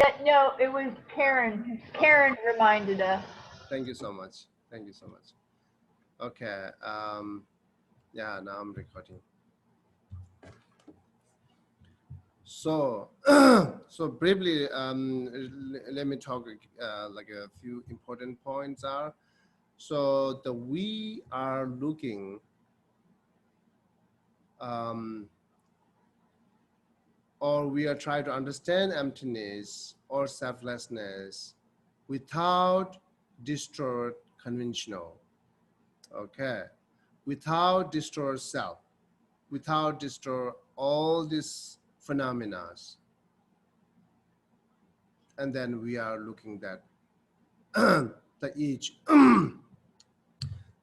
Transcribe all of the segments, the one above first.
Yeah, no, it was Karen. Karen reminded us. Thank you so much. Thank you so much. Okay. Yeah, now I'm recording. So, so briefly, let me talk like a few important points are. So we are looking or we are trying to understand emptiness or selflessness without distort conventional, okay, without distort self, without distort all these phenomena, and then we are looking at the each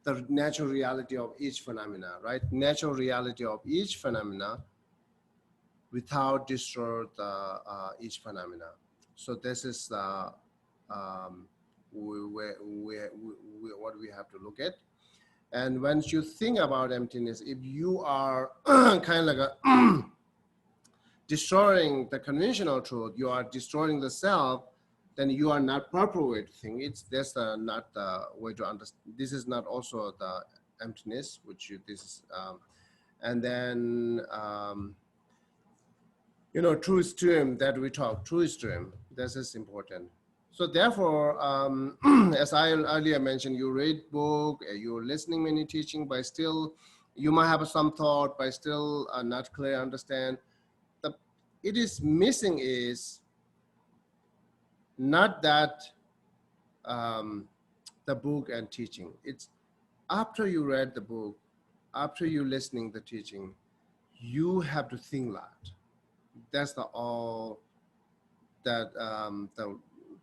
the natural reality of each phenomena, right? Natural reality of each phenomena without destroy the each phenomena. So this is what we have to look at. And once you think about emptiness, if you are kind of like a destroying the conventional truth, you are destroying the self, then you are not proper way to think. It's that's not the way to understand. This is not also the emptiness, which you, this is, and then you know, true stream that we talk, true stream. This is important. So therefore, as I earlier mentioned, you read book, you're listening many teaching, but still you might have some thought, but still not clear understand. The it is missing is not that the book and teaching. It's after you read the book, after you listening the teaching, you have to think that. That's the all that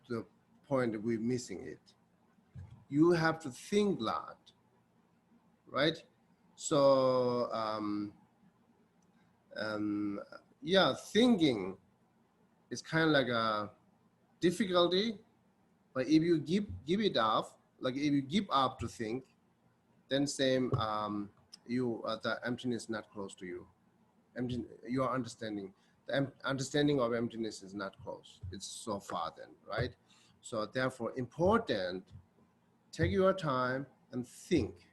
the point that we're missing it. You have to think that, right? So yeah, thinking is kind of like a difficulty, but if you give it up, like if you give up to think, then same you the emptiness is not close to you. Empty, your understanding, the understanding of emptiness is not close. It's so far then, right? So therefore, important. Take your time and think.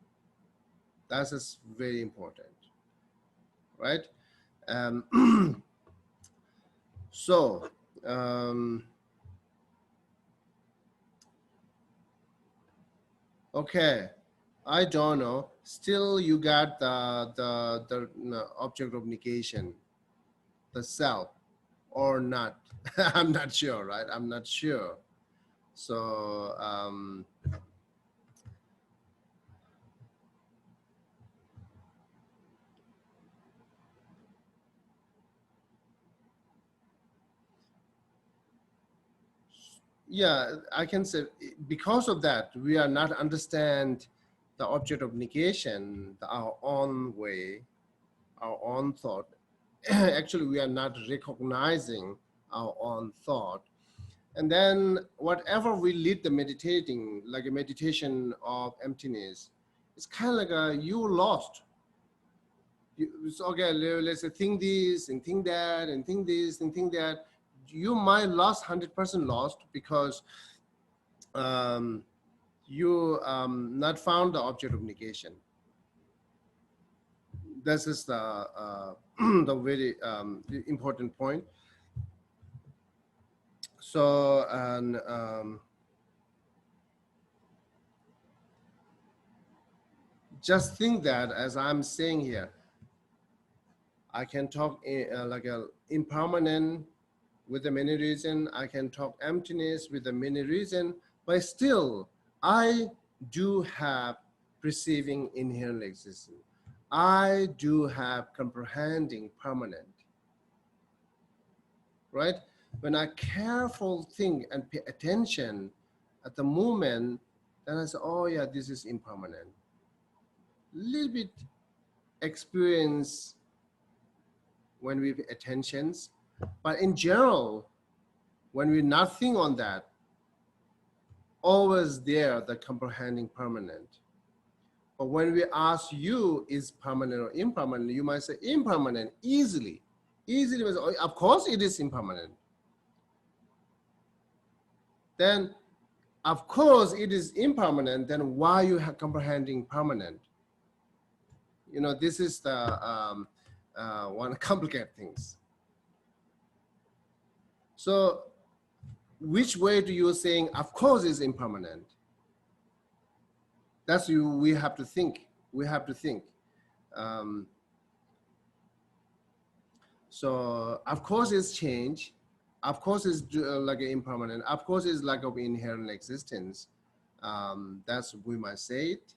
That is very important, right? So. Okay, I don't know. Still, you got the object of negation, the self, or not? I'm not sure, right? I'm not sure. So yeah, I can say because of that we are not understand the object of negation our own way, our own thought. Actually, we are not recognizing our own thought. And then whatever we lead the meditating, like a meditation of emptiness, it's kind of like you lost. It's okay, let's say think this and think that and think this and think that. You might lost 100% lost because you not found the object of negation. This is the very important point. So, and just think that as I'm saying here, I can talk like a impermanent with the many reason. I can talk emptiness with the many reason, but still I do have perceiving inherent existence. I do have comprehending permanent, right? When I careful think and pay attention at the moment, then I say, oh yeah, this is impermanent. Little bit experience when we pay attentions, but in general, when we not think on that, always there the comprehending permanent. But when we ask you is permanent or impermanent, you might say impermanent easily. Easily, of course it is impermanent. then of course it is impermanent, then why you are comprehending permanent? You know, this is the one complicated things. So which way do you saying, of course it's impermanent? That's we have to think. We have to think. So of course it's change. Of course it's like an impermanent. Of course it's lack of inherent existence. That's we might say it,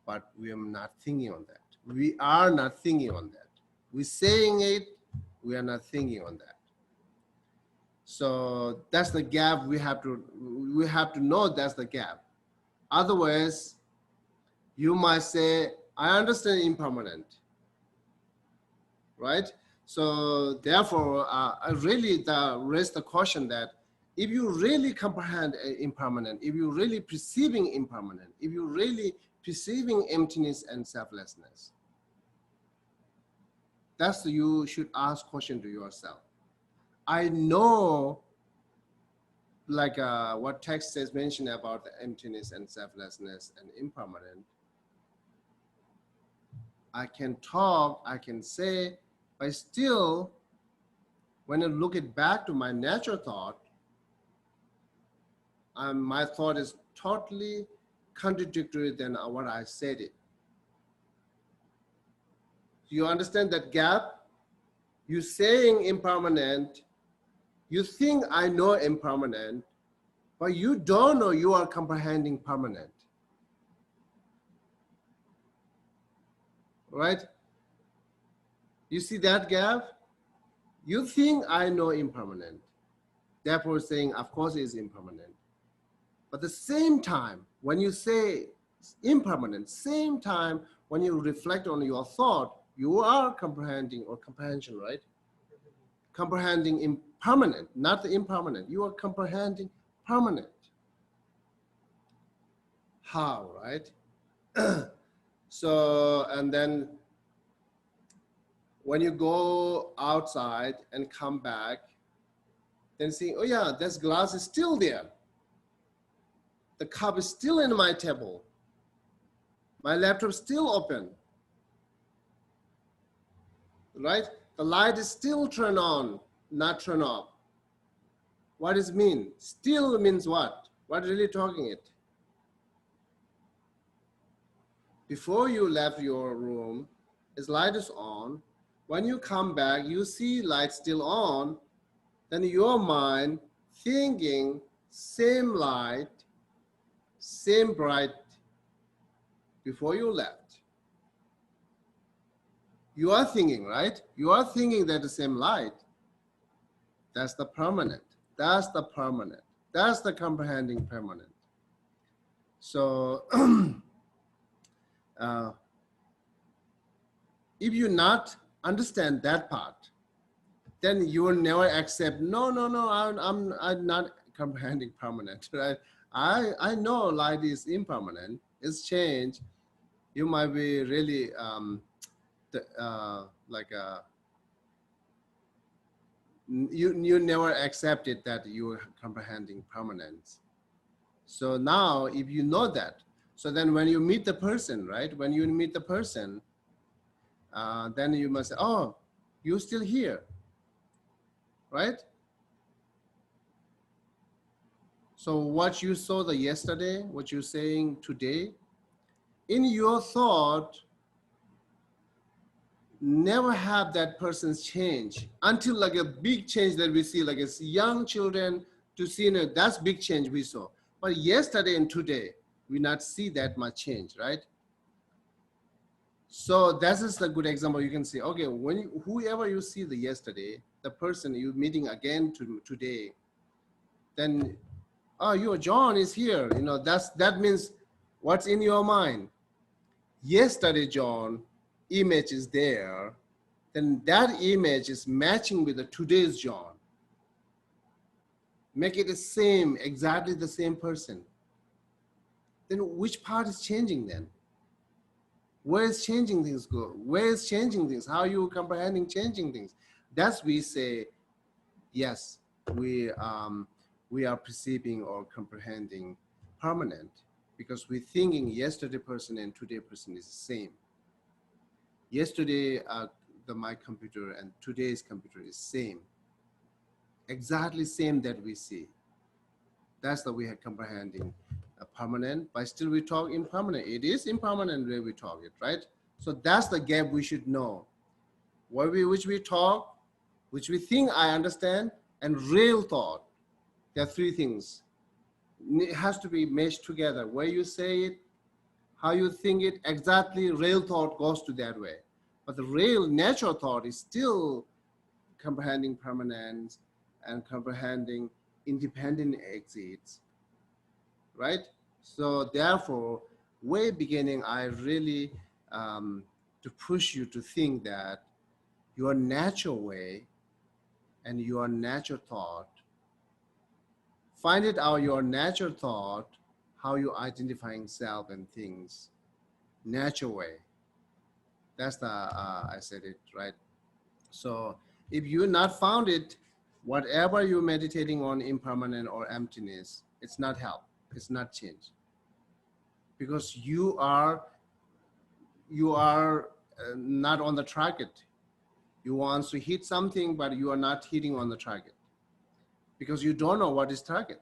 but we are not thinking on that. We are not thinking on that. We're saying it, we are not thinking on that. So that's the gap we have to know that's the gap. Otherwise, you might say, I understand impermanent, right? So therefore, I really raise the question that if you really comprehend impermanent, if you really perceiving impermanent, if you really perceiving emptiness and selflessness, that's you should ask question to yourself. I know, like what text says mentioned about the emptiness and selflessness and impermanent. I can talk, I can say, but still, when I look it back to my natural thought, my thought is totally contradictory than what I said it. Do you understand that gap? You saying impermanent, you think I know impermanent, but you don't know you are comprehending permanent. Right? You see that gap? You think I know impermanent, therefore saying, of course it's impermanent. But at the same time, when you say impermanent, same time, when you reflect on your thought, you are comprehending, or comprehension, right? Comprehending impermanent, not the impermanent. You are comprehending permanent. How, right? So, and then when you go outside and come back, then see, oh yeah, this glass is still there. The cup is still in my table. My laptop is still open. Right? The light is still turned on, not turned off. What does it mean? Still means what? What really talking it? Before you left your room, its light is on. When you come back, you see light still on. Then your mind thinking same light, same bright before you left. You are thinking, right? You are thinking that the same light. That's the permanent. That's the permanent. That's the comprehending permanent. So if you not understand that part, then you will never accept, no, I'm not comprehending permanent, right? I know light is impermanent, it's change. You might be really you never accepted that you are comprehending permanence. So now if you know that, so then when you meet the person, right? When you meet the person, then you must say, oh, you're still here, right? So what you saw the yesterday, what you're saying today, in your thought, never have that person's change until like a big change that we see, like as young children to see, that's big change we saw. But yesterday and today, we not see that much change, right? So that is a good example. You can say, okay, when whoever you see the yesterday, the person you're meeting again today, then, oh, your John is here. You know, that means what's in your mind. Yesterday, John, image is there. Then that image is matching with the today's John. Make it the same, exactly the same person. Then which part is changing then? Where is changing things go? Where is changing things? How are you comprehending changing things? That's we say, yes, we we are perceiving or comprehending permanent, because we're thinking yesterday person and today person is the same. Yesterday, my computer and today's computer is same, exactly same that we see. That's the way of comprehending permanent, but still we talk impermanent. It is impermanent way we talk it, right? So that's the gap we should know. Which we talk, which we think I understand, and real thought. There are three things. It has to be meshed together. Where you say it, how you think it, exactly real thought goes to that way. But the real natural thought is still comprehending permanence and comprehending independent exits, right? So therefore, way beginning, I really to push you to think that your natural way and your natural thought, find it out your natural thought, how you identifying self and things, natural way. That's the, I said it, right? So if you not found it, whatever you're meditating on, impermanent or emptiness, it's not help, it's not change. Because you are not on the target. You want to hit something, but you are not hitting on the target because you don't know what is target.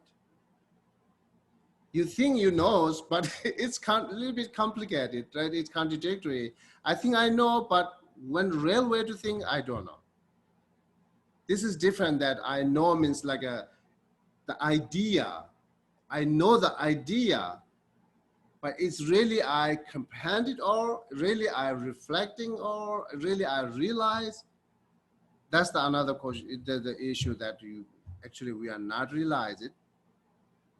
You think you know, but it's a little bit complicated, right? It's contradictory. I think I know, but when real way to think, I don't know. This is different. That I know means like the idea. I know the idea, but it's really I comprehend it, or really I reflecting, or really I realize. That's the another question, the issue that you actually we are not realize it.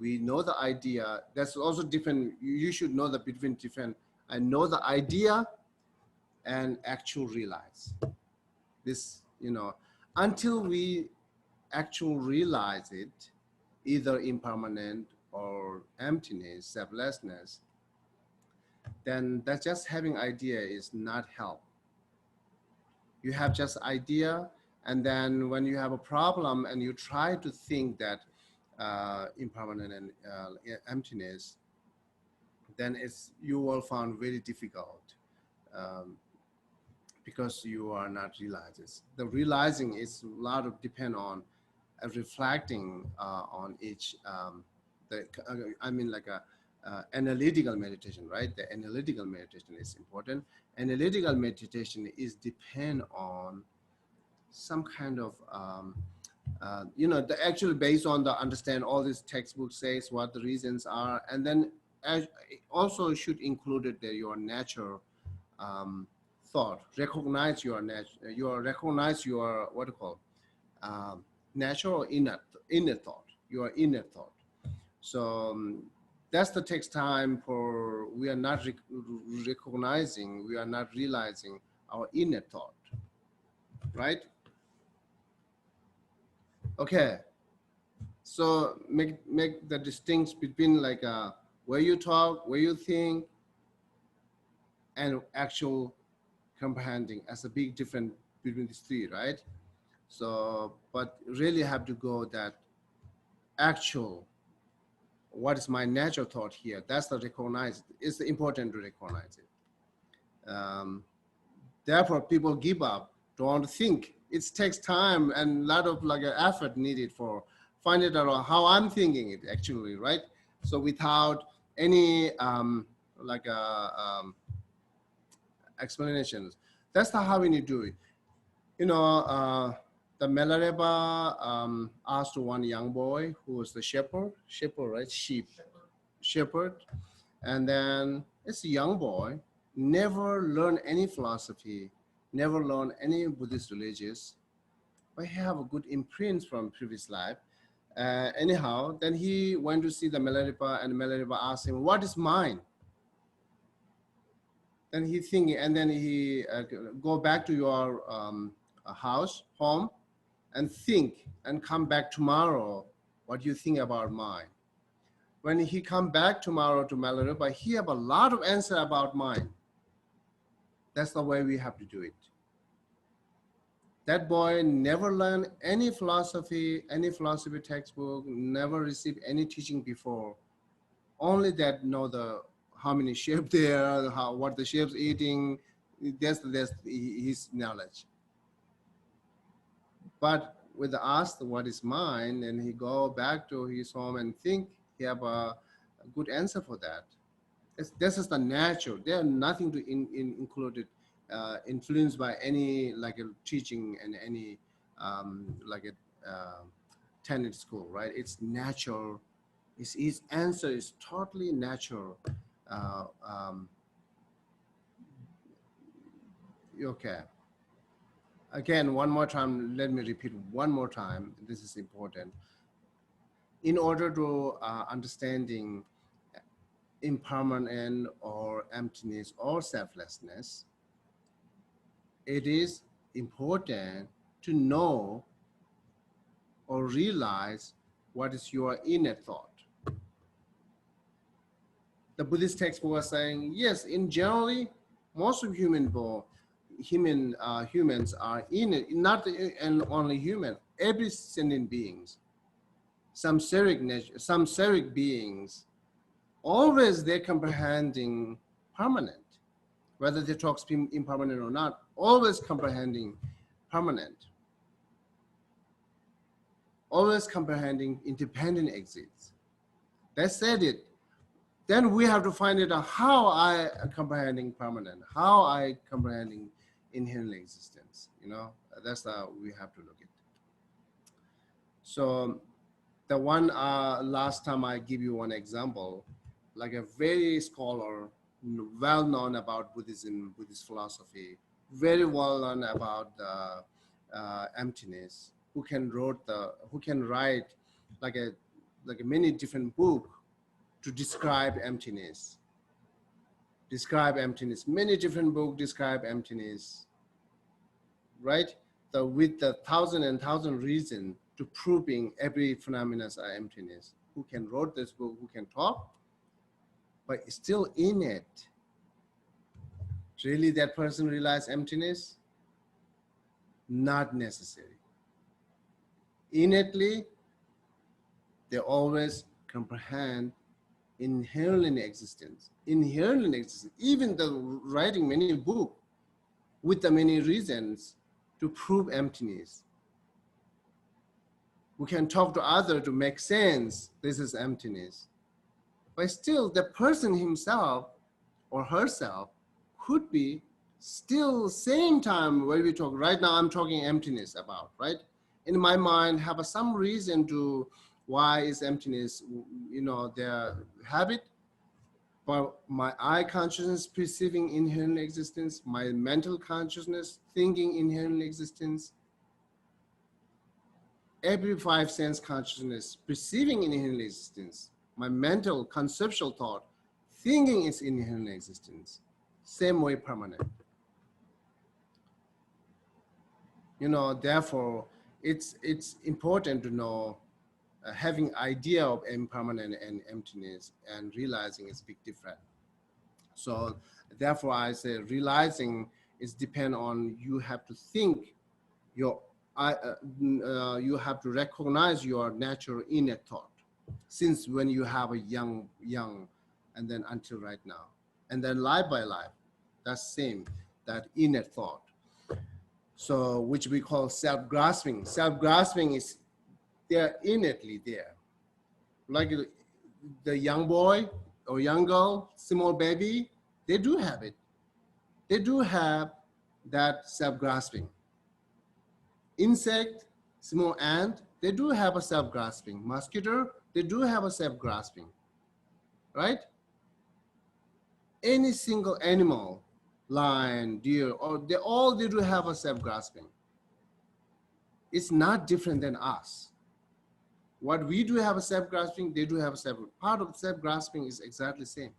We know the idea. That's also different. You should know the between different. I know the idea and actual realize. This, until we actually realize it, either impermanent or emptiness, selflessness, then that just having idea is not help. You have just idea, and then when you have a problem and you try to think that impermanent and emptiness, then you will find very difficult because you are not realizing. The realizing is a lot of depend on reflecting on each. Analytical meditation, right? The analytical meditation is important. Analytical meditation is depend on some kind of actually based on the understand all this textbook says what the reasons are, and then also should include it your natural thought. Recognize your what do you call natural inner thought, your inner thought. So that's the takes time for we are not recognizing, we are not realizing our inner thought, right? Okay, so make the distinction between like where you talk, where you think, and actual comprehending as a big difference between these three, right? So, but really have to go that actual, what is my natural thought here? That's the recognize. It's important to recognize it. Therefore, people give up, don't think. It takes time and a lot of like effort needed for find it out how I'm thinking it actually, right? So without any explanations, that's how we need to do it. The Milarepa asked one young boy who was the shepherd, right? Shepherd. And then it's a young boy, never learned any philosophy, never learned any Buddhist religious, but he have a good imprint from previous life. Anyhow, then he went to see the Milarepa, and Milarepa asked him, what is mine? Then he thinking, and then he go back to your home, and think, and come back tomorrow. What do you think about mine? When he come back tomorrow to Milarepa, he have a lot of answer about mine. That's the way we have to do it. That boy never learned any philosophy textbook, never received any teaching before. Only that know the how many shapes there, what the shapes eating. That's his knowledge. But with asked what is mine, and he go back to his home and think he have a good answer for that. This is the natural. There are nothing to included, influenced by any like a teaching and any like a tenet school, right? It's natural. His answer is totally natural. Uh, um, okay. Again, one more time. Let me repeat one more time. This is important. In order to understanding impermanent or emptiness or selflessness, it is important to know or realize what is your inner thought. The Buddhist text was saying, yes, in generally, most of humans are inner, not and only human, every sentient beings, some seric beings, always they're comprehending permanent, whether they talk impermanent or not, always comprehending permanent, always comprehending independent exists. They said it. Then we have to find it out how I comprehending permanent, how I comprehending inherent existence. That's how we have to look at it. So the one last time I give you one example, like a very scholar, well known about Buddhism, Buddhist philosophy, very well known about emptiness, who can write like a many different book to describe emptiness. Many different books describe emptiness, right? With the thousand reasons to proving every phenomenon are emptiness. Who can write this book? Who can talk? But still in it, really that person realize emptiness? Not necessary. Innately, they always comprehend inherent existence. Even the writing many books with the many reasons to prove emptiness. We can talk to others to make sense, this is emptiness. But still, the person himself or herself could be still same time where we talk, right now I'm talking emptiness about, right? In my mind, have some reason to why is emptiness, their habit, but my eye consciousness perceiving inherent existence, my mental consciousness thinking inherent existence, every five sense consciousness perceiving inherent existence, my mental conceptual thought thinking is inherent existence, same way permanent. Therefore, it's important to know having idea of impermanent and emptiness and realizing is big different. So therefore I say realizing is depend on you have to think you have to recognize your natural inner thought since when you have a young and then until right now, and then life by life, that's same, that inner thought. So which we call self-grasping. Self-grasping is they're innately there. Like the young boy or young girl, small baby, they do have it. They do have that self-grasping. Insect, small ant, they do have a self-grasping. Mosquito, they do have a self-grasping, right? Any single animal, lion, deer, or they do have a self-grasping. It's not different than us. What we do have a self-grasping, they do have a part of self-grasping is exactly the same.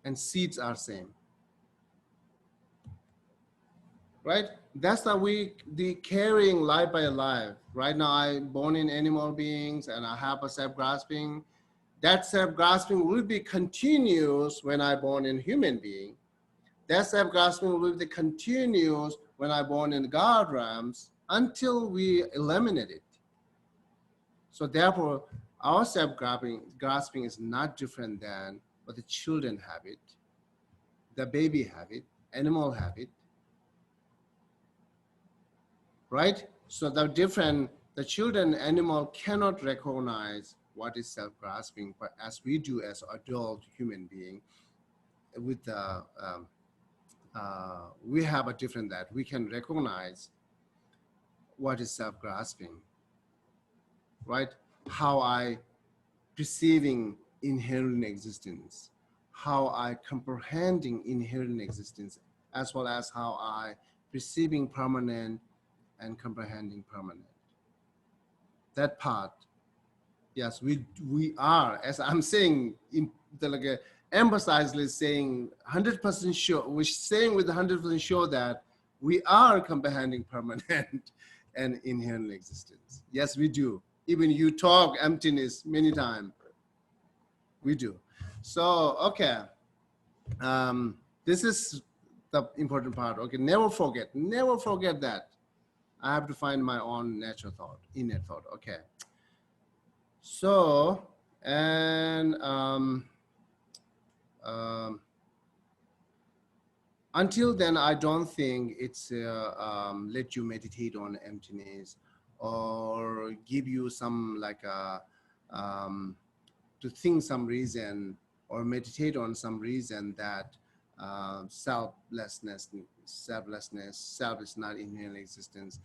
And seeds are same. Right? That's how the carrying life by life. Right now I'm born in animal beings and I have a self-grasping. That self-grasping will be continuous when I born in human being. That self-grasping will be continuous when I born in God realms until we eliminate it. So therefore, our self-grasping is not different than what the children have it, the baby have it, animal have it, right? So the children, animal cannot recognize what is self-grasping, but as we do as adult human being, with the we have a different that we can recognize what is self-grasping, right? How I perceiving inherent existence, how I comprehending inherent existence, as well as how I perceiving permanent and comprehending permanent. That part, yes, we are, as I'm saying, emphasizedly saying 100% sure, we're saying with 100% sure that we are comprehending permanent and inherent existence. Yes, we do. Even you talk emptiness many times. We do. So, okay. This is the important part. Okay, never forget that. I have to find my own natural thought, inner thought. Okay. So, and until then, I don't think it's let you meditate on emptiness or give you some like a to think some reason or meditate on some reason that selflessness, self is not inherent existence.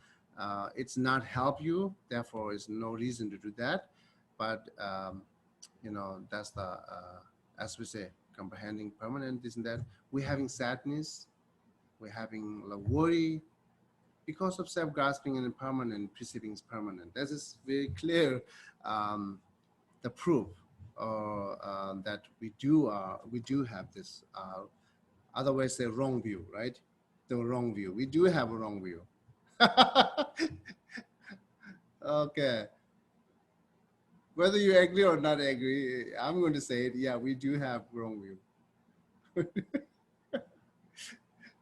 It's not help you, therefore is no reason to do that. But you know, that's the as we say, comprehending permanent, isn't that? We're having sadness, we're having worry because of self-grasping and impermanent, perceiving is permanent. That is very clear. The proof that we do have this. Otherwise, a wrong view, right? The wrong view. We do have a wrong view. Okay. Whether you agree or not agree, I'm going to say it. Yeah, we do have wrong view.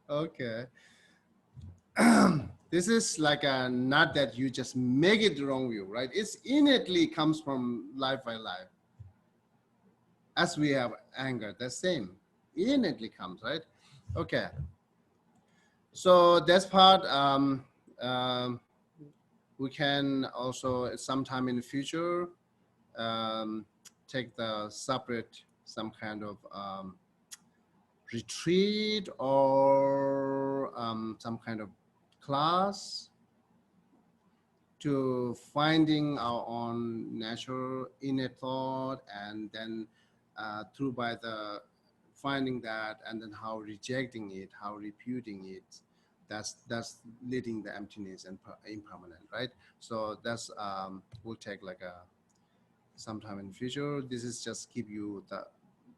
Okay. This is like a, not that you just make it the wrong view, right? It's innately comes from life by life. As we have anger, the same innately comes, right? Okay. So that's part. We can also sometime in the future take the separate some kind of retreat or some kind of class to finding our own natural inner thought, and then through by the finding that, and then how rejecting it, how reputing it, that's leading the emptiness and impermanent, right? So that's we'll take like a sometime in the future. This is just give you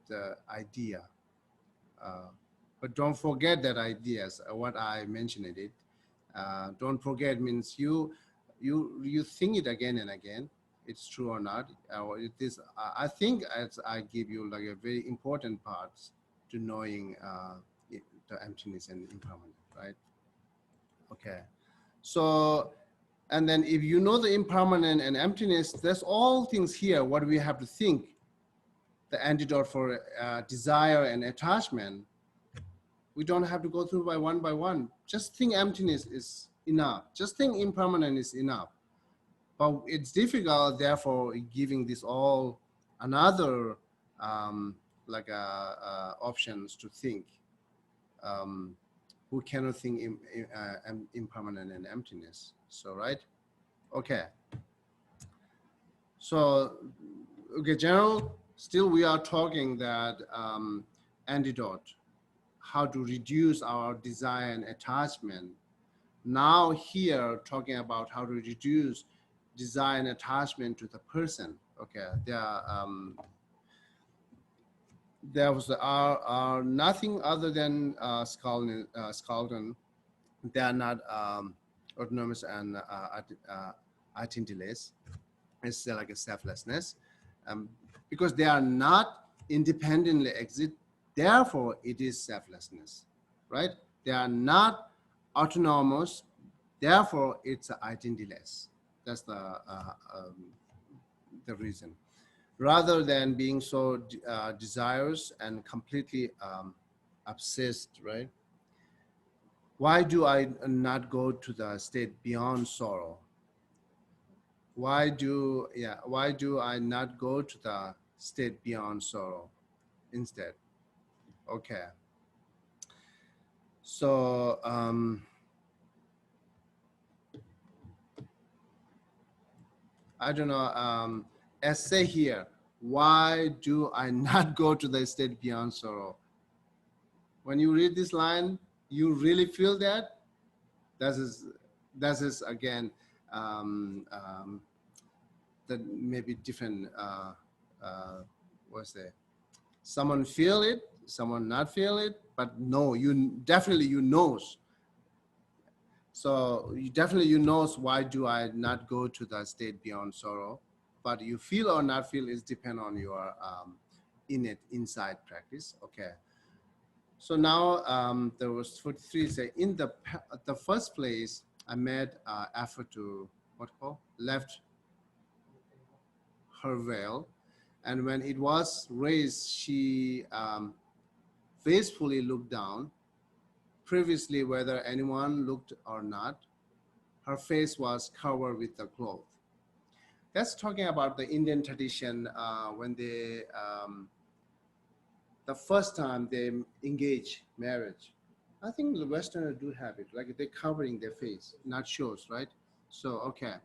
the idea, but don't forget that ideas what I mentioned it. Don't forget means you think it again and again. It's true or not. It is. I think as I give you like a very important parts to knowing the emptiness and impermanent, right? Okay. So, and then if you know the impermanent and emptiness, there's all things here. What we have to think. The antidote for desire and attachment. We don't have to go through by one. Just think emptiness is enough. Just think impermanent is enough. But it's difficult, therefore, giving this all another like options to think. Who cannot think impermanent and emptiness? So right? Okay. So okay, general. Still, we are talking that antidote. How to reduce our desire and attachment. Now here talking about how to reduce desire and attachment to the person. Okay, there was are nothing other than Skalden. They are not autonomous and identiless. It's like a selflessness, because they are not independently exist. Therefore, it is selflessness, right? They are not autonomous, therefore it's identityless. That's the reason. Rather than being so desirous and completely obsessed, right? Why do I not go to the state beyond sorrow? Why do I not go to the state beyond sorrow instead? Okay. So I don't know. Essay here. Why do I not go to the state beyond sorrow? When you read this line, you really feel that. That is again that maybe different. What's that? Someone feel it, someone not feel it, but no, you definitely you knows. So you definitely you knows why do I not go to the state beyond sorrow, but you feel or not feel is depend on your inside practice. Okay. So now there was 43 say in the first place I made effort to what called left her veil, and when it was raised, she faithfully looked down. Previously, whether anyone looked or not, her face was covered with the cloth. That's talking about the Indian tradition when they, the first time they engage marriage. I think the Westerners do have it, like they're covering their face, not shows, right? So, okay.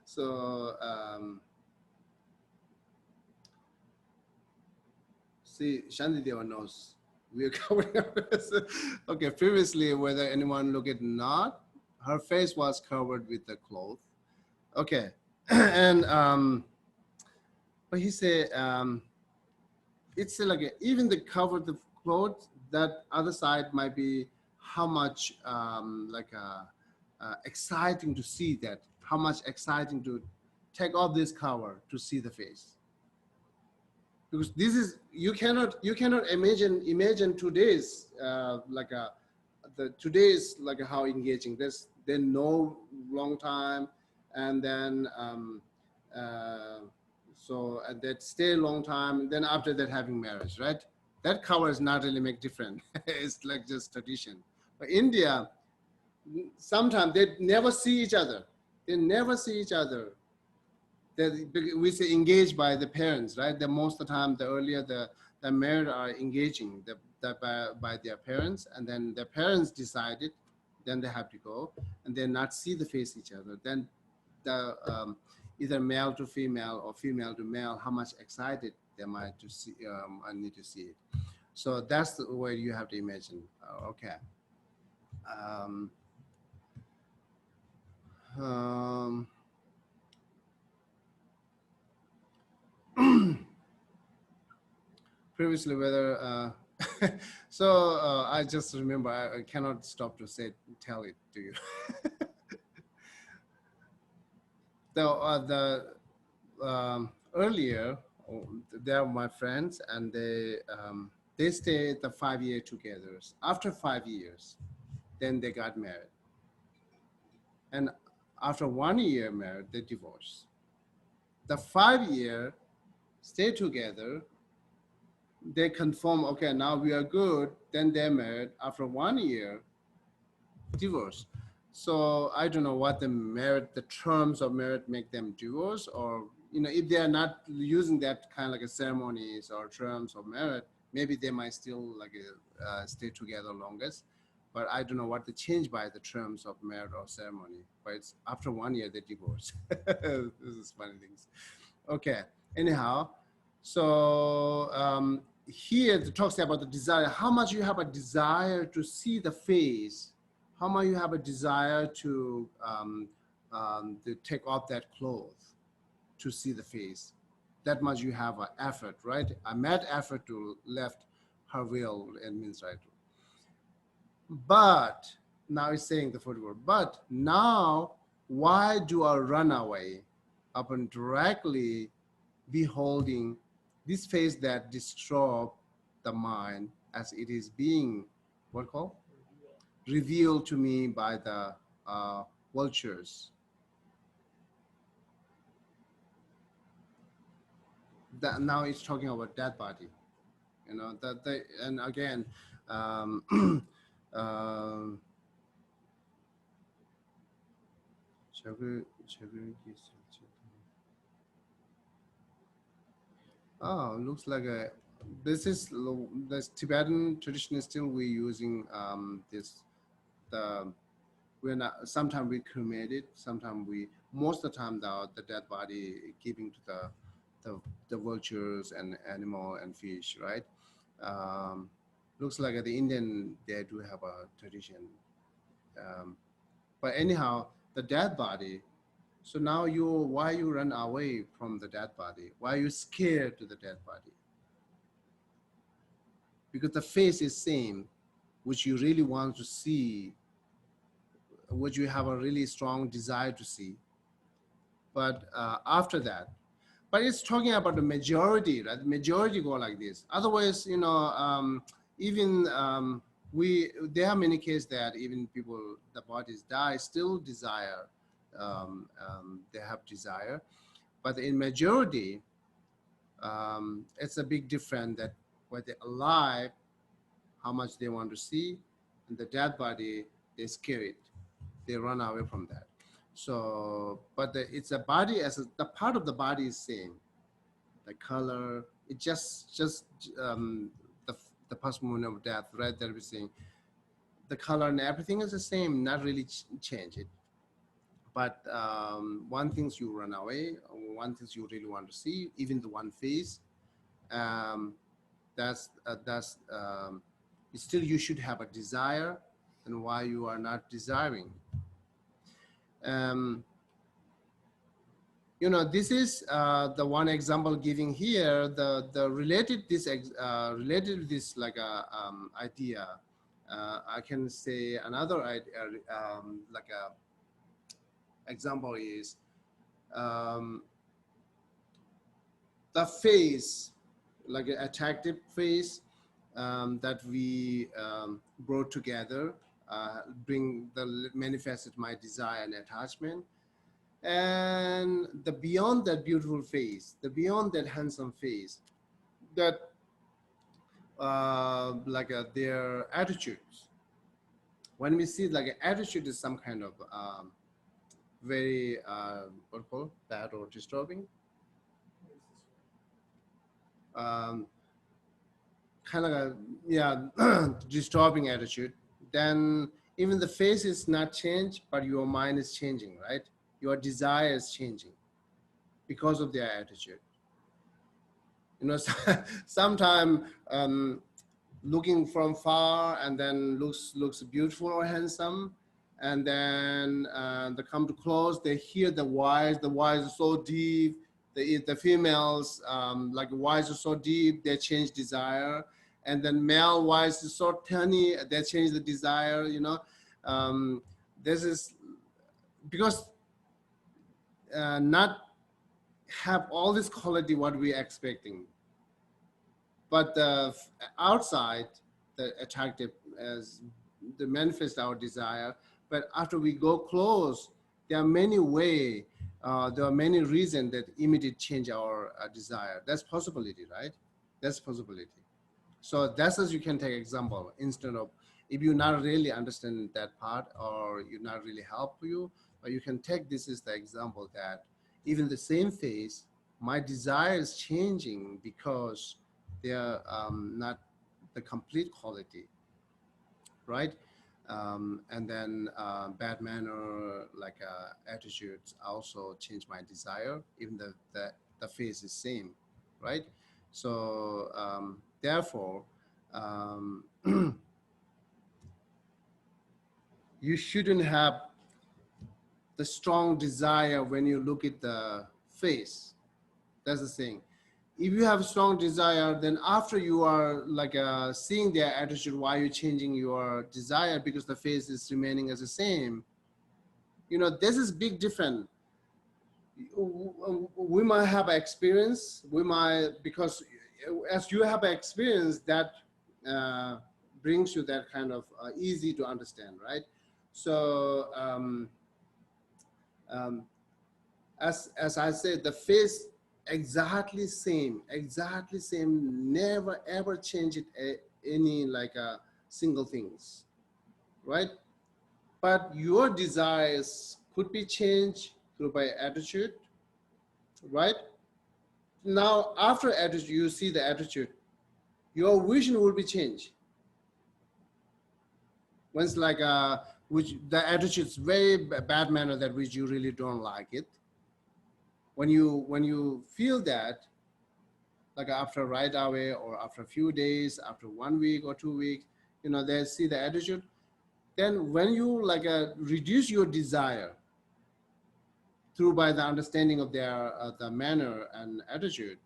So, see, Shantideva knows we are covering her face. Okay, previously, whether anyone looked at not, her face was covered with the cloth. Okay, and but he said it's like even the cover the clothes, that other side might be how much exciting to see that, how much exciting to take off this cover to see the face, because this is you cannot imagine today's the today's like how engaging this then no long time, and then so and that stay a long time, then after that having marriage, right? That cover is not really make different. It's like just tradition. But India, sometimes they never see each other. They never see each other. We say engaged by the parents, right? The most of the time, the earlier the married are engaging by their parents, and then their parents decided, then they have to go, and then not see the face each other. Then the either male to female or female to male, how much excited they might to see, I need to see it. So that's the way you have to imagine. Okay. Um, Previously whether so I just remember I cannot stop to say tell it to you. The earlier they are my friends, and they stayed the 5 year together. After 5 years, then they got married, and after 1 year married they divorced. The 5 year stay together, they confirm, okay, now we are good, then they're married. After 1 year, divorce. So I don't know what the terms of merit make them divorce, or if they are not using that kind of like a ceremonies or terms of merit, maybe they might still like stay together longest. But I don't know what they change by the terms of merit or ceremony. But it's after 1 year they divorce. This is funny things. Okay. Anyhow, so here it talks about the desire. How much you have a desire to see the face. How much you have a desire to take off that clothes to see the face. That much you have an effort, right? A mad effort to left her will, it means, right? But now it's saying the fourth word. But now, why do I run away upon directly beholding this face that disturb the mind as it is being what called revealed to me by the vultures. That now it's talking about dead body, you know, that they, and again, um, um, oh, looks like a, this is this Tibetan tradition is still we using this, the, we're not, sometimes we cremate it, sometimes we, most of the time the dead body giving to the vultures and animal and fish, right? Um, looks like the Indian, they do have a tradition. But anyhow, the dead body, so now you, why you run away from the dead body? Why are you scared to the dead body? Because the face is same, which you really want to see, which you have a really strong desire to see. But after that, but it's talking about the majority, right? The majority go like this. Otherwise, you know, even there are many cases that even people, the bodies die, still desire, they have desire. But in majority, it's a big difference that when they're alive, how much they want to see, and the dead body, they scare it. They run away from that. So, but it's a body as the part of the body is same. The color, it just the past moment of death, right? That we're saying, the color and everything is the same, not really change it. But one things you run away, one things you really want to see, even the one face, that's still you should have a desire, and why you are not desiring. You know, this is the one example giving here. The related this related to this like a idea. I can say another idea, like a example is the face, like an attractive face that we brought together, bring the manifested my desire and attachment. And the beyond that beautiful face, the beyond that handsome face, that like their attitudes. When we see like an attitude is some kind of very what call bad or disturbing, kind of a, yeah, disturbing attitude, then even the face is not changed, but your mind is changing, right? Your desire is changing because of their attitude. You know, sometimes looking from far and then looks beautiful or handsome, and then they come to close, they hear the voice is so deep, the females like voice is so deep, they change desire, and then male voice is so tiny, they change the desire, you know. This is because not have all this quality what we're expecting, but the outside, the attractive as the manifest our desire. But after we go close, there are many ways, there are many reasons that immediately change our desire. That's possibility, right? That's possibility. So that's as you can take example, instead of, if you not really understand that part or you not really help you, but you can take this as the example that even the same face, my desire is changing because they are not the complete quality, right? And then bad manner, like attitudes also change my desire, even the face is same, right? So therefore, you shouldn't have the strong desire when you look at the face. That's the thing. If you have strong desire, then after you are like seeing their attitude, why you're changing your desire because the face is remaining as the same. You know, this is big difference. We might have experience, we might, because as you have experience that brings you that kind of easy to understand, right? So as I said, the face exactly same, never ever change it any like a single things, right? But your desires could be changed through by attitude, right? Now after attitude, you see the attitude, your vision will be changed. Once like which the attitude is very bad manner that which you really don't like it. When you feel that, like after right away or after a few days, after 1 week or 2 weeks, you know, they see the attitude. Then when you like reduce your desire through by the understanding of their the manner and attitude,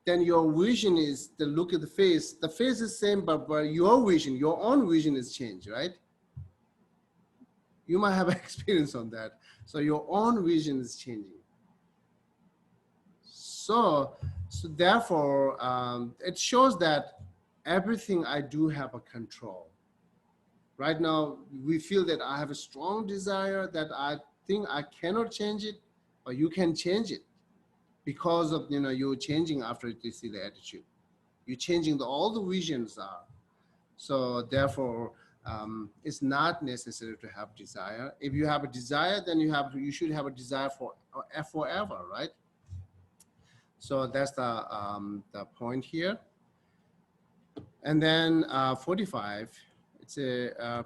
then your vision is the look at the face. The face is same, but your vision, your own vision is changed, right? You might have experience on that. So your own vision is changing. So therefore, it shows that everything I do have a control. Right now, we feel that I have a strong desire that I think I cannot change it, but you can change it because of, you know, you're changing after you see the attitude. You're changing all the visions are. So therefore, it's not necessary to have desire. If you have a desire, then you should have a desire for forever, right? So that's the point here. And then 45, it's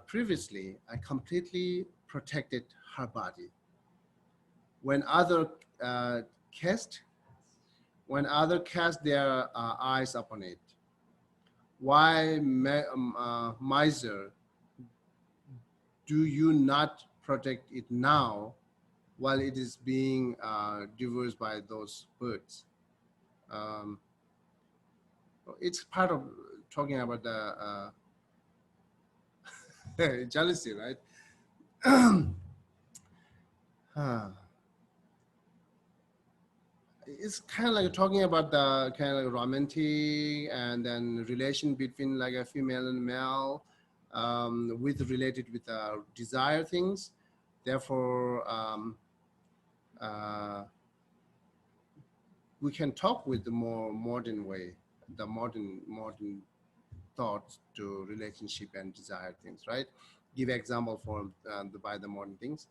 previously I completely protected her body. When other cast their eyes upon it, why miser do you not protect it now while it is being devoured by those birds? It's part of talking about the jealousy, right? It's kind of like talking about the kind of like romantic and then relation between like a female and male with related with desire things. Therefore, we can talk with the more modern way, the modern thoughts to relationship and desire things, right? Give example for by the modern things.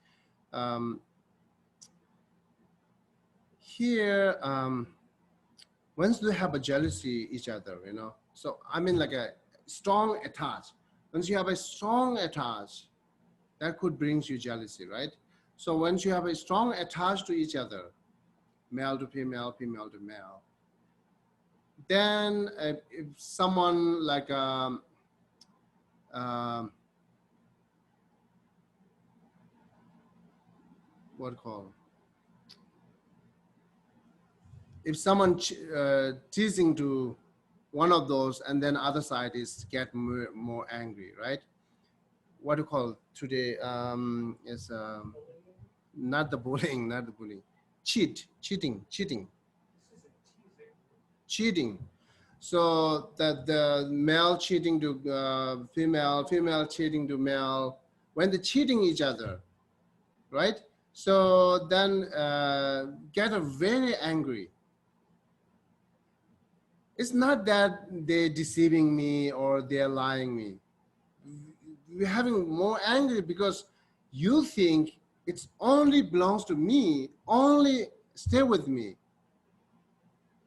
Here, once they have a jealousy each other, you know, so I mean like a strong attach. Once you have a strong attach, that could bring you jealousy, right? So once you have a strong attach to each other, male to female, female to male, then if someone like what called, if someone teasing to one of those and then other side is get more angry, right? What do you call today is not the bullying, not the bullying, cheating. So that the male cheating to female, female cheating to male, when they're cheating each other, right? So then get very angry. It's not that they're deceiving me or they're lying me. We're having more angry because you think it's only belongs to me, only stay with me.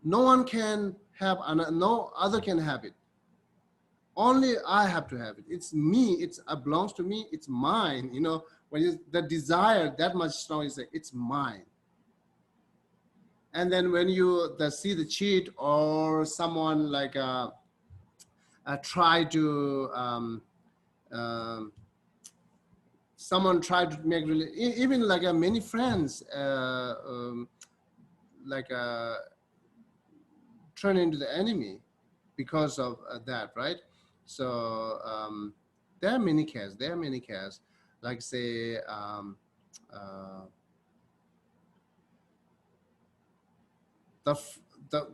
No one can have, no other can have it. Only I have to have it. It's me, it belongs to me, it's mine. You know, when the desire that much strong, you say, it's mine. And then when you see the cheat or someone like try to, someone tried to make, even like many friends, like turn into the enemy because of that, right? So there are many cases, like say, the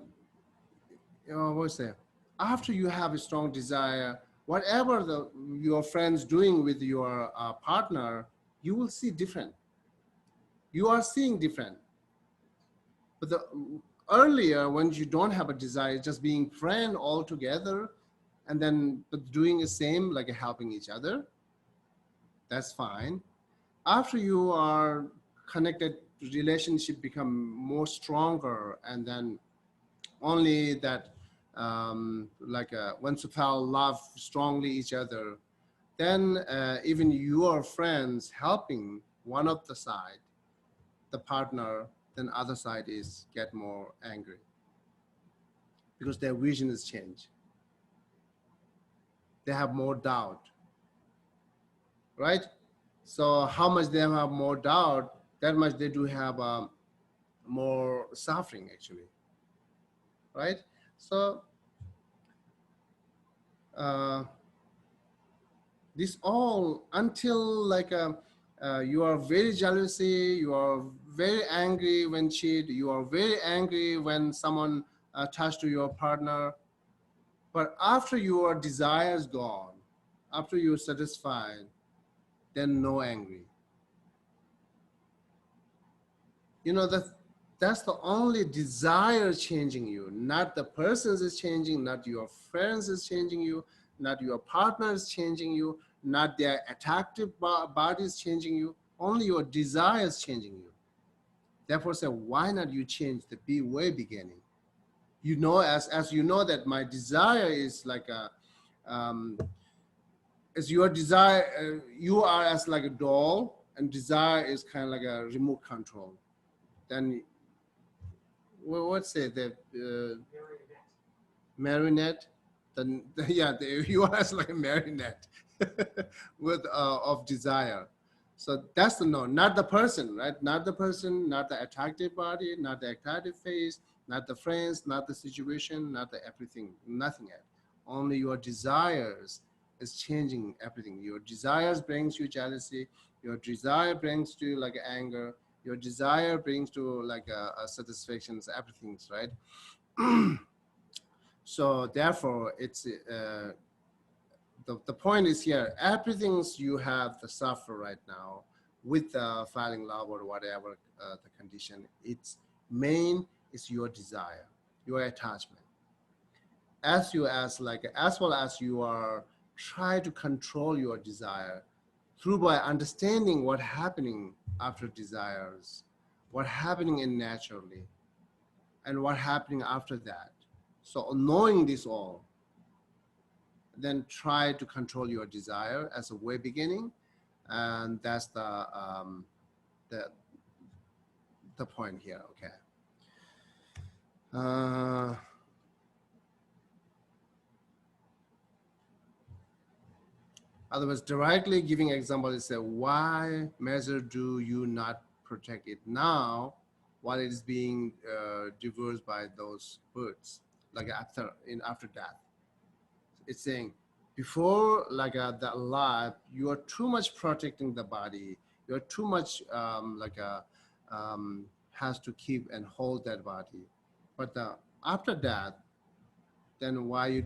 you know, what's that? After you have a strong desire, whatever your friends doing with your partner, you will see different. You are seeing different. But earlier, when you don't have a desire, just being friend all together, and then but doing the same, like helping each other, that's fine. After you are connected, relationship become more stronger, and then only that once you fell love strongly each other, then even your friends helping one of the side, the partner, then other side is get more angry because their vision is changed. They have more doubt, right? So how much they have more doubt, that much they do have more suffering actually, right? So uh, this all until you are very jealousy, you are very angry when cheat, you are very angry when someone attached to your partner. But after your desire is gone, after you're satisfied, then no angry. You know, that's the only desire changing you, not the persons is changing, not your friends is changing you, not your partner is changing you, not their attractive body is changing you, only your desire is changing you. Therefore say, why not you change the be way beginning? You know, as you know that my desire is like a as your desire, you are as like a doll, and desire is kind of like a remote control. Then well, what's it? The marionette. Yeah, you are as like a marionette with of desire. So that's the no, not the person, right? Not the person, not the attractive body, not the attractive face, not the friends, not the situation, not the everything, nothing else. Only your desires is changing everything. Your desires brings you jealousy. Your desire brings to you like anger. Your desire brings to like a satisfactions, everything's right. So therefore, it's the point is here. Everything's you have the suffer right now with filing love or whatever the condition. Its main is your desire, your attachment. As well as you are try to control your desire through by understanding what happening after desires, what happening in naturally, and what happening after that. So knowing this all, then try to control your desire as a way beginning, and that's the the point here. Okay. Otherwise, directly giving example is say, why measure do you not protect it now while it is being divorced by those birds, like after death? It's saying before the alive, you are too much protecting the body. You're too much has to keep and hold that body. But after that, then why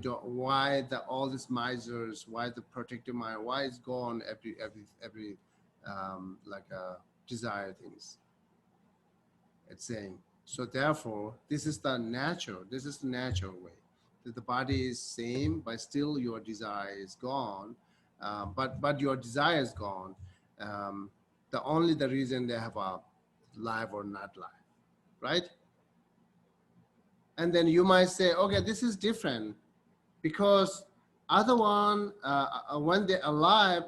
all these misers, why the protective mind, why it's gone every desire things. It's saying, so therefore this is the natural way that the body is same, but still your desire is gone. But your desire is gone. The only the reason they have a life or not life, right? And then you might say, okay, this is different because other one, when they're alive,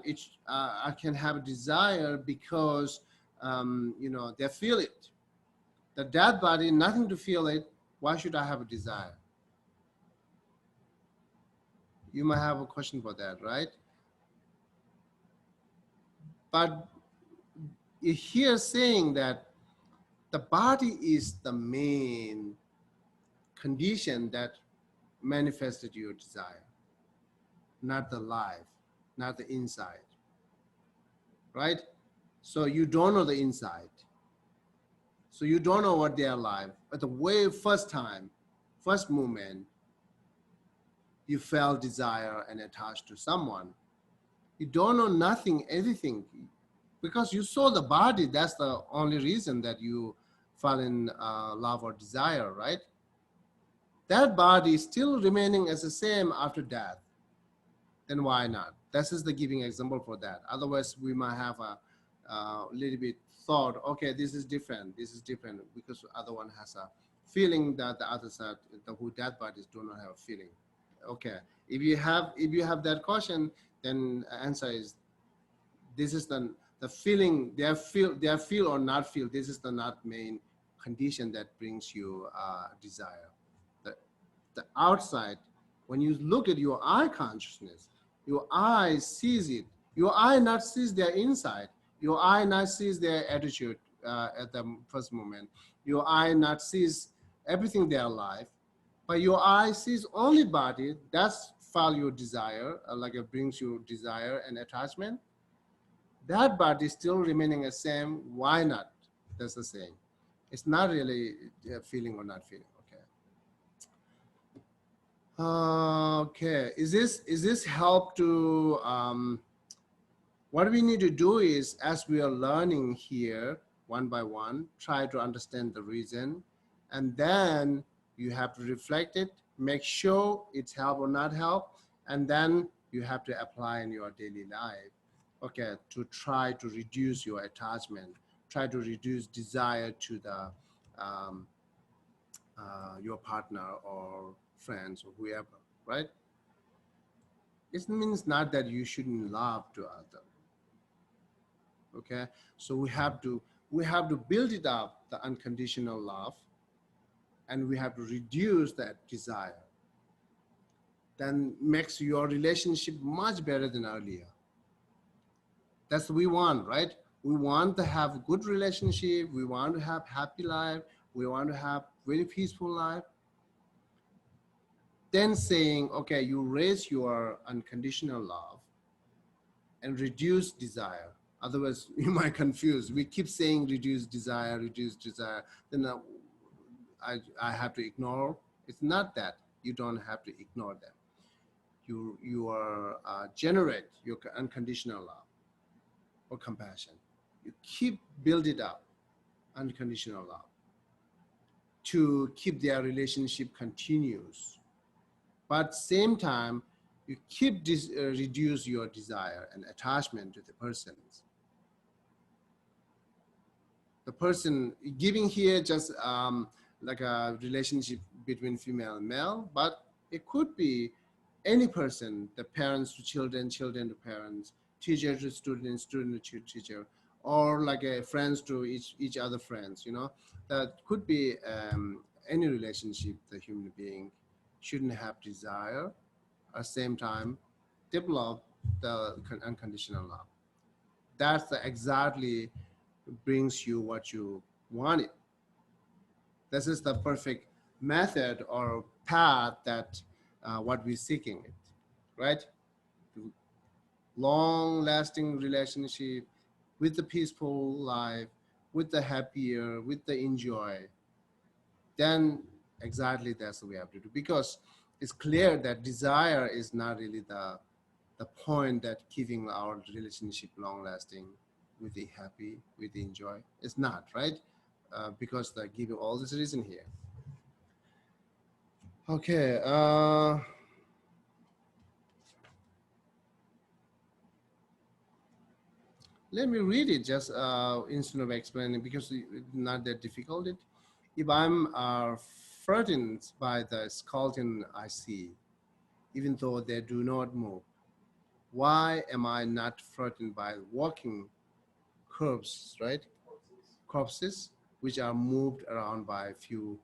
I can have a desire because they feel it. The dead body, nothing to feel it. Why should I have a desire? You might have a question for that, right? But here saying that the body is the main condition that manifested your desire, not the life, not the inside, right? So you don't know the inside. So you don't know what they are like. But the way first time, first moment, you felt desire and attached to someone. You don't know nothing, anything, because you saw the body. That's the only reason that you fell in love or desire, right? That body is still remaining as the same after death. Then why not? This is the giving example for that. Otherwise, we might have a little bit thought, okay, this is different, because the other one has a feeling that the other side, the who dead bodies do not have a feeling. Okay, if you have that caution, then answer is this is the feeling they feel or not feel. This is the not main condition that brings you desire. The outside, when you look at your eye consciousness, your eye sees it. Your eye not sees their inside. Your eye not sees their attitude at the first moment. Your eye not sees everything their life, but your eye sees only body. That's file your desire, like it brings you desire and attachment. That body still remaining the same. Why not? That's the same. It's not really feeling or not feeling. Okay, is this help to what we need to do is, as we are learning here one by one, try to understand the reason, and then you have to reflect it, make sure it's help or not help, and then you have to apply in your daily life, okay, to try to reduce your attachment, try to reduce desire to the your partner or friends or whoever, right? It means not that you shouldn't love to other. Okay, so we have to build it up, the unconditional love, and we have to reduce that desire. Then makes your relationship much better than earlier. That's what we want, right? We want to have a good relationship. We want to have happy life. We want to have very peaceful life. Then saying, okay, you raise your unconditional love and reduce desire. Otherwise, you might confuse. We keep saying reduce desire, then I have to ignore. It's not that. You don't have to ignore them. You are generate your unconditional love or compassion. You keep build it up, unconditional love, to keep their relationship continuous. But same time, you keep reduce your desire and attachment to the persons. The person giving here just like a relationship between female and male, but it could be any person, the parents to children, children to parents, teacher to student, student to teacher, or like a friends to each other friends, you know. That could be any relationship the human being shouldn't have desire, at the same time develop the unconditional love. That's exactly brings you what you wanted. This is the perfect method or path that what we're seeking it, right? Long-lasting relationship with the peaceful life, with the happier, with the enjoy. Then exactly that's what we have to do, because it's clear that desire is not really the point that keeping our relationship long-lasting, with the happy, with the enjoy. It's not, right? Because they're giving all this reason here. Okay. Let me read it just instead of explaining, because it's not that difficult. If I'm frightened by the skeleton I see, even though they do not move, why am I not frightened by walking corpses, right? Corpses, which are moved around by a few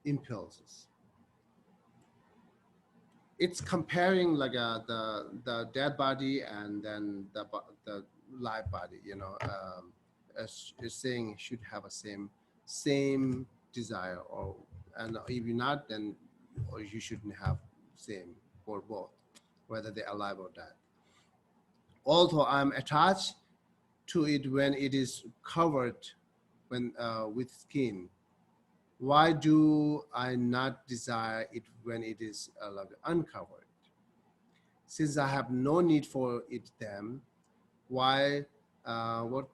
impulses. It's comparing like the dead body and then the live body, you know, as you're saying should have a same desire, or and if you're not, then or you shouldn't have same or both, whether they're alive or dead. Although I'm attached to it when it is covered with skin, Why do I not desire it when it is like uncovered? Since I have no need for it then, why what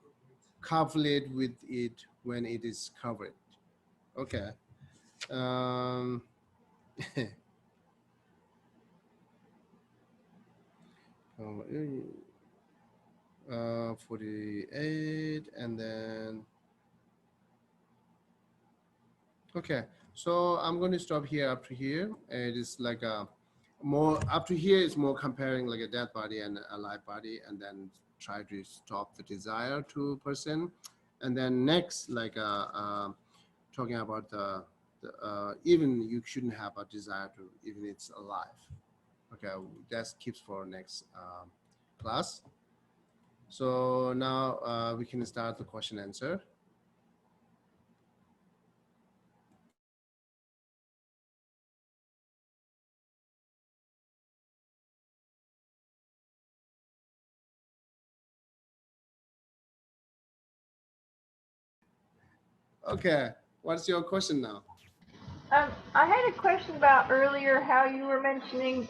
conflict with it when it is covered? Okay. Um, 48, and then okay. So I'm going to stop here up to here. It is like a more up to here is more comparing like a dead body and a live body, and then try to stop the desire to person, and then next like talking about the even you shouldn't have a desire to even it's alive. Okay, that keeps for next class. So now we can start the question answer. Okay, what's your question now? I had a question about earlier how you were mentioning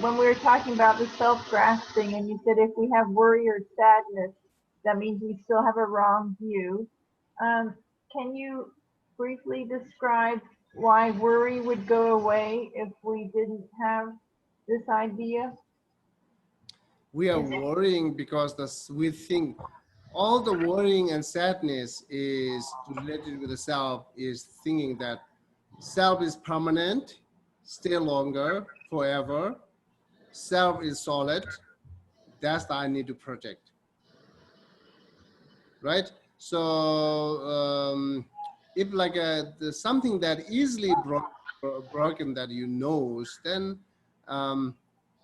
when we were talking about the self-grasping, and you said if we have worry or sadness, that means we still have a wrong view. Can you briefly describe why worry would go away if we didn't have this idea? We are Is it worrying because we think all the worrying and sadness is related with the self, is thinking that self is permanent, stay longer, forever. Self is solid. That's the I need to protect, right? So if like something that easily broken that you knows, then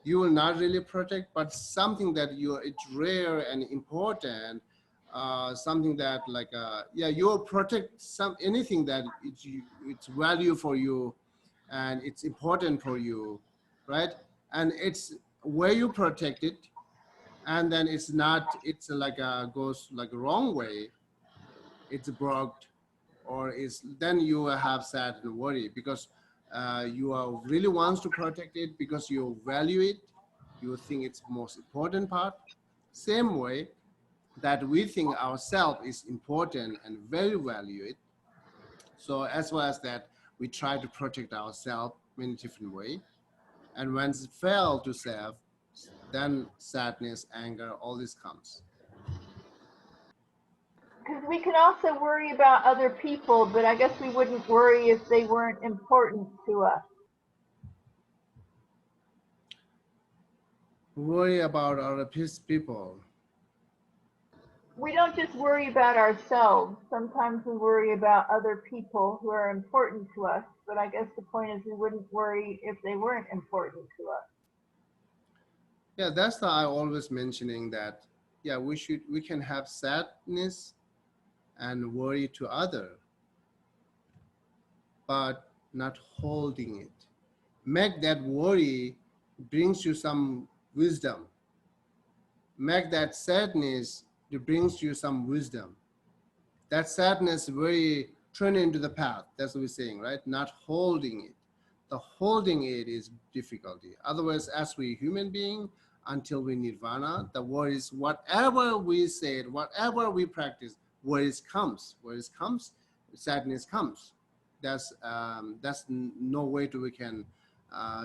you will not really protect. But something that it's rare and important, something that like yeah, you'll protect anything that it's value for you and it's important for you, right? And it's where you protect it, and then it's not, it's like a goes like a wrong way, it's broke, or is then you have sad and worry because you are really wants to protect it because you value it, you think it's most important part. Same way that we think ourselves is important and very value it. So as well as that, we try to protect ourselves in a different way. And when it fail to serve, then sadness, anger, all this comes. because we can also worry about other people, but I guess we wouldn't worry if they weren't important to us. Worry about other people. We don't just worry about ourselves. Sometimes we worry about other people who are important to us, but I guess the point is we wouldn't worry if they weren't important to us. Yeah, that's the I always mentioning that. Yeah, we can have sadness and worry to other, but not holding it. Make that worry brings you some wisdom. Make that sadness it brings you some wisdom. That sadness very turn into the path. That's what we're saying, right? Not holding it. The holding it is difficulty. Otherwise, as we human being, until we nirvana, the worries, whatever we said, whatever we practice, worries comes, sadness comes. That's no way to we can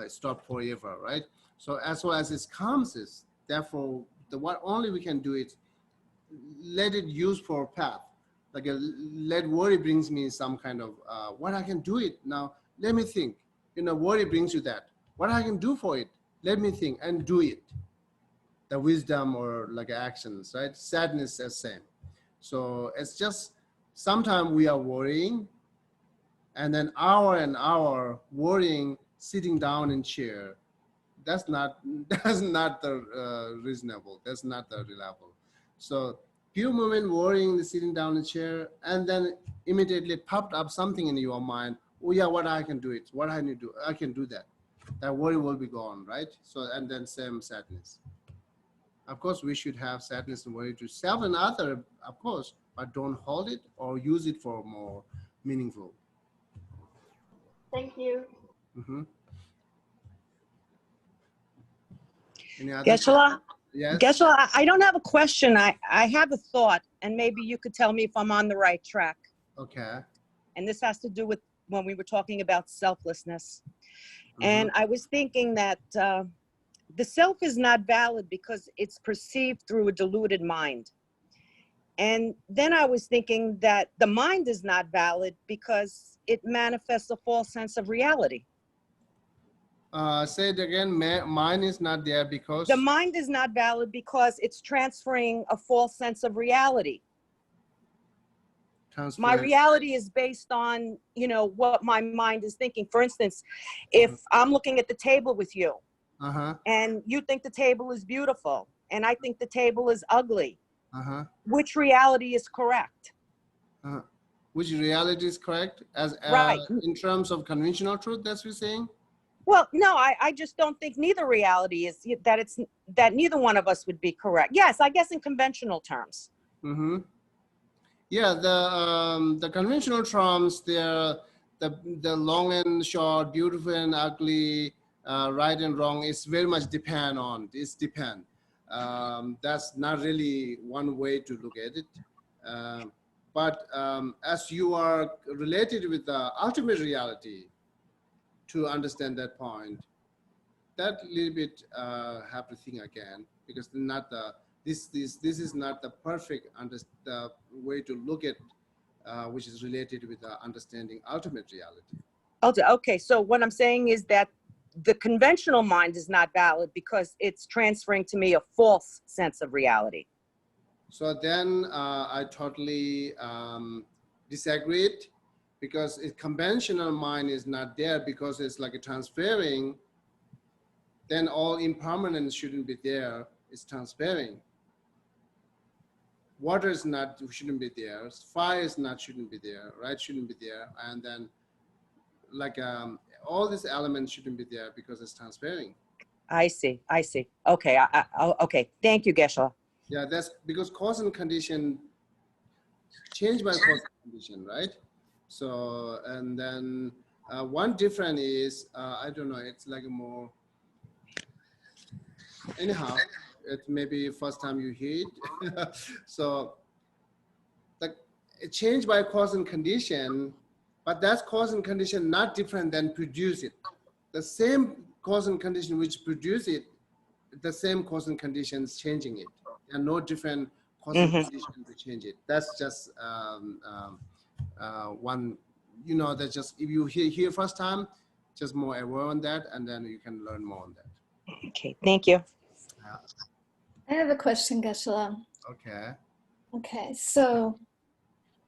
stop forever, right? So as well as it comes is therefore the what only we can do is let it use for path. Like let worry brings me some kind of what I can do it now. Let me think. Worry brings you that. What I can do for it. Let me think and do it. The wisdom or like actions, right? Sadness is same. So it's just sometimes we are worrying, and then hour and hour worrying, sitting down in chair. That's not that's not the reasonable. That's not the reliable. So few moment worrying, sitting down in a chair, and then immediately popped up something in your mind. Oh yeah, what I can do it. What I need to do, I can do that. That worry will be gone, right? So and then same sadness. Of course, we should have sadness and worry to self and other, of course, but don't hold it or use it for more meaningful. Thank you. Mm-hmm. Any other? Geshe, Yes. Geshe, I don't have a question. I have a thought, and maybe you could tell me if I'm on the right track. Okay. And this has to do with when we were talking about selflessness. Mm-hmm. And I was thinking that the self is not valid because it's perceived through a deluded mind. And then I was thinking that the mind is not valid because it manifests a false sense of reality. Say it again. Mine is not there because The mind is not valid because it's transferring a false sense of reality. My reality is based on, you know, what my mind is thinking. For instance, if I'm looking at the table with you and you think the table is beautiful and I think the table is ugly, which reality is correct? Which reality is correct as Right. in terms of conventional truth, that's what you're saying? Well, no, I just don't think neither reality is that neither one of us would be correct. Yes, I guess in conventional terms. Mm-hmm. Yeah, the conventional terms, they're the long and short, beautiful and ugly, right and wrong. It's very much depend on. It's depend. That's not really one way to look at it. But as you are related with the ultimate reality, to understand that point, that little bit have to think again, because not the this is not the perfect the way to look at which is related with the understanding ultimate reality. Okay, so what I'm saying is that the conventional mind is not valid because it's transferring to me a false sense of reality. So then I totally disagree, because a conventional mind is not there because it's like a transferring. Then all impermanence shouldn't be there. It's transferring. Water is not, shouldn't be there. Fire is not, shouldn't be there, right? Shouldn't be there. And then like all these elements shouldn't be there because it's transferring. I see. Okay, okay. Thank you, Geshe. Yeah, that's because cause and condition change by cause and condition, right? So, and then one difference is, I don't know, it's like a more, anyhow, it may be first time you hear it. So, like it changed by cause and condition, but that's cause and condition not different than produce it. The same cause and condition which produce it, the same cause and conditions changing it. There are no different cause and conditions to change it. That's just one, you know, that's just, if you hear first time, just more aware on that, and then you can learn more on that. Okay, thank you. I have a question, Geshe. Okay. Okay, so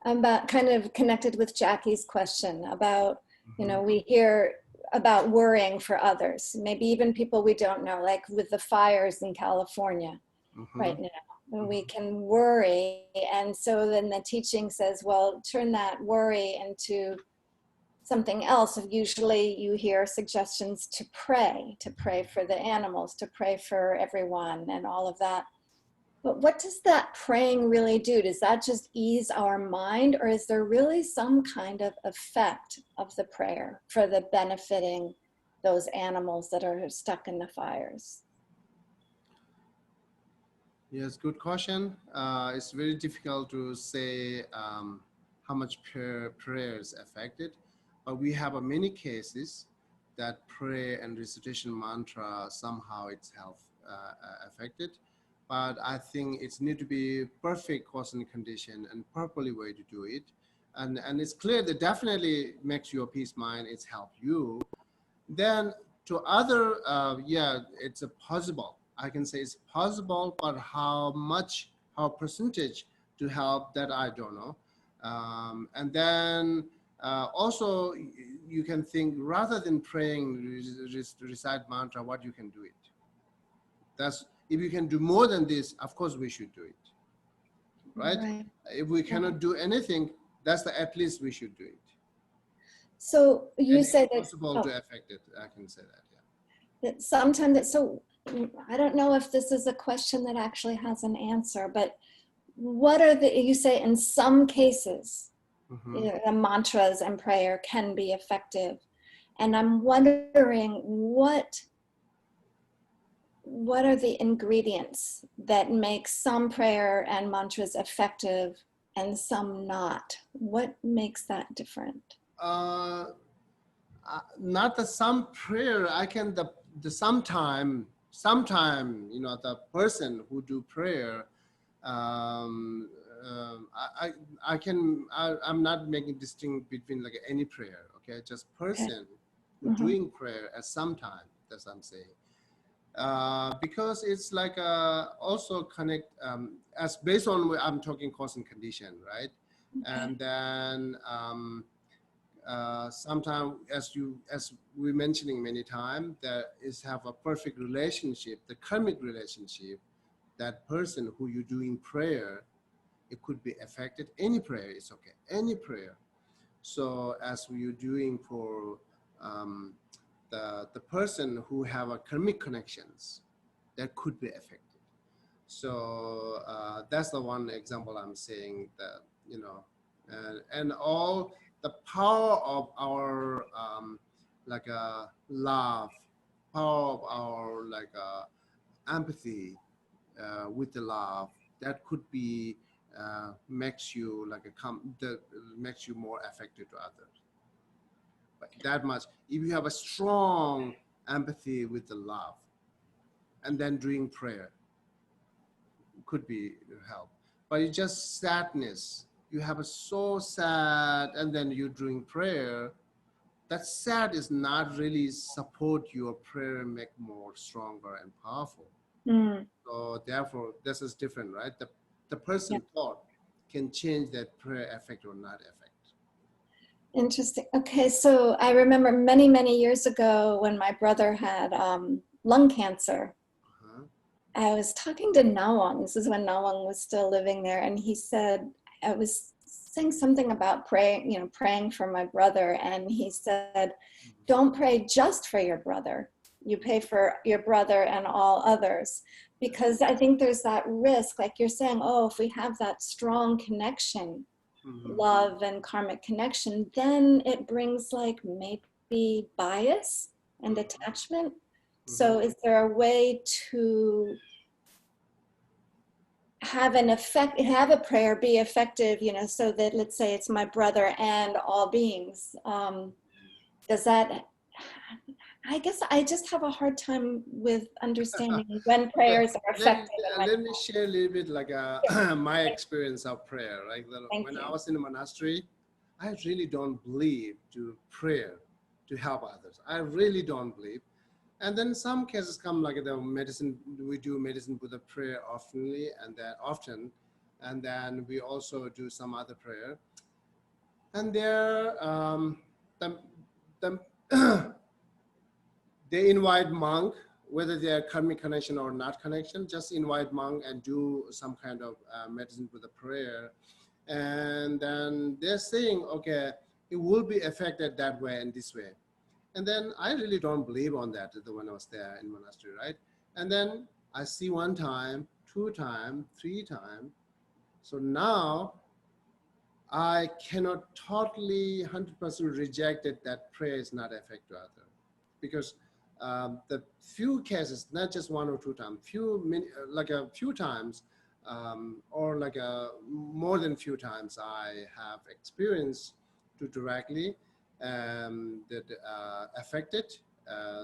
I'm about kind of connected with Jackie's question about, you know, we hear about worrying for others, maybe even people we don't know, like with the fires in California right now. And we can worry, and so then the teaching says, well, turn that worry into something else. Usually you hear suggestions to pray for the animals, to pray for everyone and all of that. But what does that praying really do? Does that just ease our mind, or is there really some kind of effect of the prayer for the benefiting those animals that are stuck in the fires? Yes, good question. It's very difficult to say how much prayer is affected, but we have many cases that prayer and recitation mantra somehow it's health affected. But I think it's need to be perfect cause and condition and properly way to do it. And it's clear that definitely makes your peace mind, it's help you. Then to other, yeah, it's a possible. I can say it's possible, but how much, how percentage to help, that I don't know. And then also you can think, rather than praying, recite mantra, what you can do it. That's, if you can do more than this, of course we should do it, right? If we cannot do anything, that's the, at least we should do it. So you say that it's possible to affect it. I can say that, yeah. That sometimes that, so I don't know if this is a question that actually has an answer, but what are the, you say in some cases, you know, the mantras and prayer can be effective. And I'm wondering what are the ingredients that make some prayer and mantras effective and some not? What makes that different? Not the some prayer. I can the sometime the person who do prayer. I'm not making distinct between like any prayer. Okay, just person who doing prayer at some time. That's what I'm saying. Because it's like also connect as based on what I'm talking cause and condition, right? And then sometimes as we're mentioning many times, that is have a perfect relationship, the karmic relationship, that person who you're doing prayer, it could be affected. Any prayer is okay, any prayer. So as we're doing for the person who have a karmic connections, that could be affected. So that's the one example I'm saying that, and all the power of our like a love, power of our like empathy with the love, that could be makes you like makes you more effective to others. But that much, if you have a strong empathy with the love, and then doing prayer, could be help. But it's just sadness. You have a so sad, and then you're doing prayer. That sad is not really support your prayer, make more stronger and powerful. So therefore, this is different, right? The person thought can change that prayer effect or not effect. Interesting. Okay, so I remember many, many years ago when my brother had lung cancer. I was talking to Nawang. This is when Nawang was still living there, and he said, I was saying something about praying, praying for my brother, and he said, don't pray just for your brother. You pray for your brother and all others, because I think there's that risk, like you're saying, if we have that strong connection, love and karmic connection, then it brings like maybe bias and attachment. So is there a way to have a prayer be effective, so that, let's say it's my brother and all beings? Does that, I guess I just have a hard time with understanding when prayers are effective. Let me share a little bit like my experience of prayer. Like when I was in the monastery, I really don't believe to prayer to help others. I really don't believe. And then some cases come like the medicine, we do medicine with a prayer often, and then we also do some other prayer. And there, they invite monk, whether they are karmic connection or not connection, just invite monk and do some kind of medicine with a prayer. And then they're saying, okay, it will be affected that way and this way. And then I really don't believe on that when I was there in monastery, right? And then I see 1 time, 2 times, 3 times. So now I cannot totally 100% reject it that prayer is not effective to others, because the few cases, not just 1 or 2 times, like a few times, or like more than few times, I have experienced to directly that affected.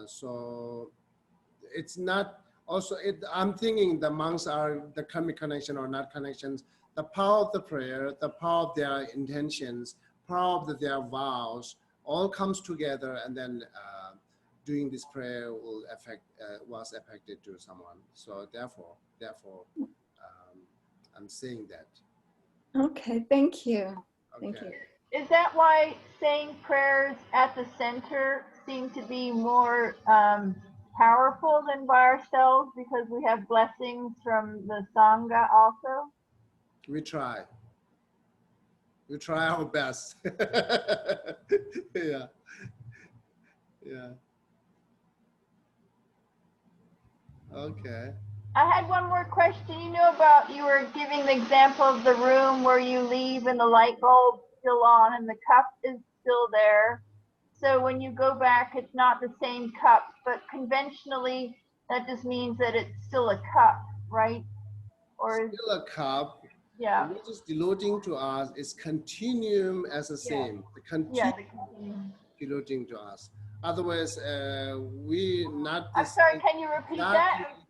So it's not also, I'm thinking the monks are the karmic connection or not connections, the power of the prayer, the power of their intentions, power of their vows, all comes together, and then doing this prayer will was affected to someone. So therefore, I'm saying that. Okay, thank you. Okay. Thank you. Is that why saying prayers at the center seem to be more powerful than by ourselves, because we have blessings from the Sangha also? We try our best. Yeah. Okay. I had one more question. You were giving the example of the room where you leave and the light bulb's still on and the cup is still there. So when you go back, it's not the same cup, but conventionally, that just means that it's still a cup, right? Or Still a cup. yeah. What is denoting to us is continuum as the same. The Yeah, continuum the continuum. denoting to us. Otherwise, we not I'm this sorry, can you repeat that? exactly,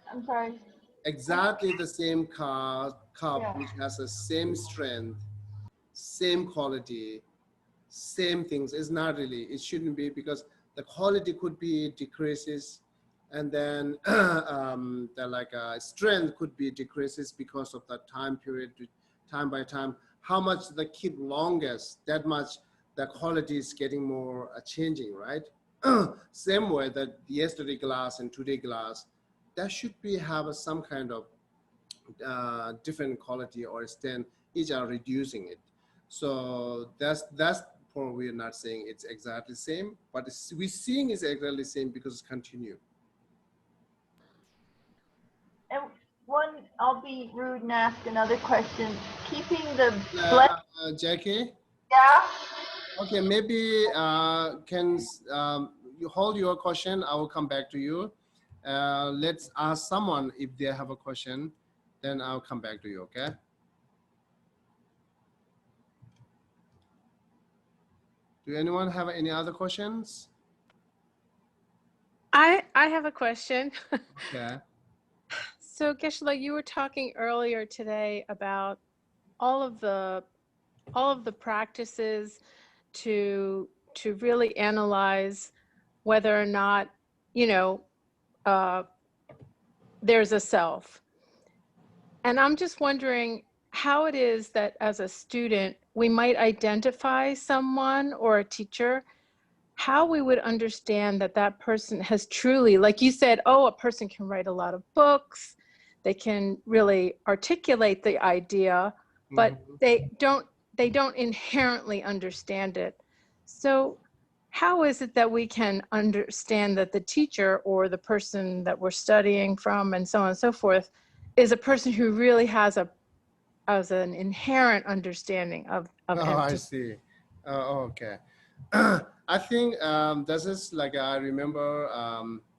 I'm sorry. exactly the same cup Yeah. which has the same strength, same quality, same things. It's not really, it shouldn't be, because the quality could be decreases, and then the strength could be decreases because of the time period, time by time. How much the keep longest, that much the quality is getting more changing, right? Same way that yesterday glass and today glass, that should be have some kind of different quality or extent, each are reducing it. So that's point we're not saying it's exactly the same, but we're seeing it's exactly the same because it's continue. And one, I'll be rude and ask another question. Keeping the blood. Jackie? Yeah. Okay, maybe can you hold your question? I will come back to you. Let's ask someone if they have a question, then I'll come back to you, okay? Do anyone have any other questions? I have a question. Okay. So Geshe, you were talking earlier today about all of the practices to really analyze whether or not, you know, there's a self. And I'm just wondering how it is that as a student, we might identify someone or a teacher, how we would understand that that person has truly, like you said, oh, a person can write a lot of books, they can really articulate the idea, but they don't inherently understand it. So how is it that we can understand that the teacher or the person that we're studying from and so on and so forth is a person who really has an inherent understanding of I see. Okay. I think this is like, I remember,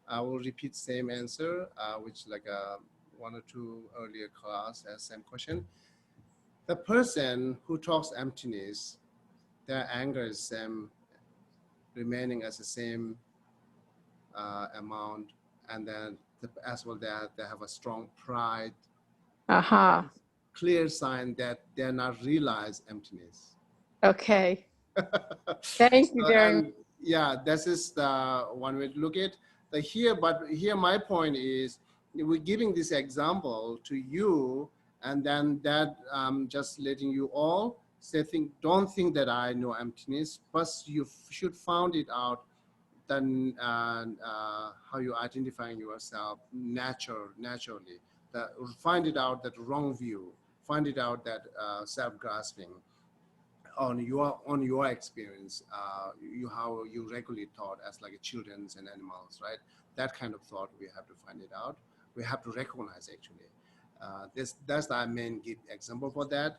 I will repeat same answer, which like one or two earlier class as same question. The person who talks emptiness, their anger is same, remaining as the same amount, and then as well they have a strong pride. Clear sign that they're not realize emptiness. Okay. Thank you very much. Yeah, this is the one way to look at the here. But here, my point is, we're giving this example to you, and then that just letting you all say, don't think that I know emptiness. First, you should find it out. Then how you identifying yourself naturally. Find it out that wrong view. Find it out that self-grasping. On your experience, how you regularly thought as like children's and animals, right? That kind of thought we have to find it out. We have to recognize actually. That's the main give example for that.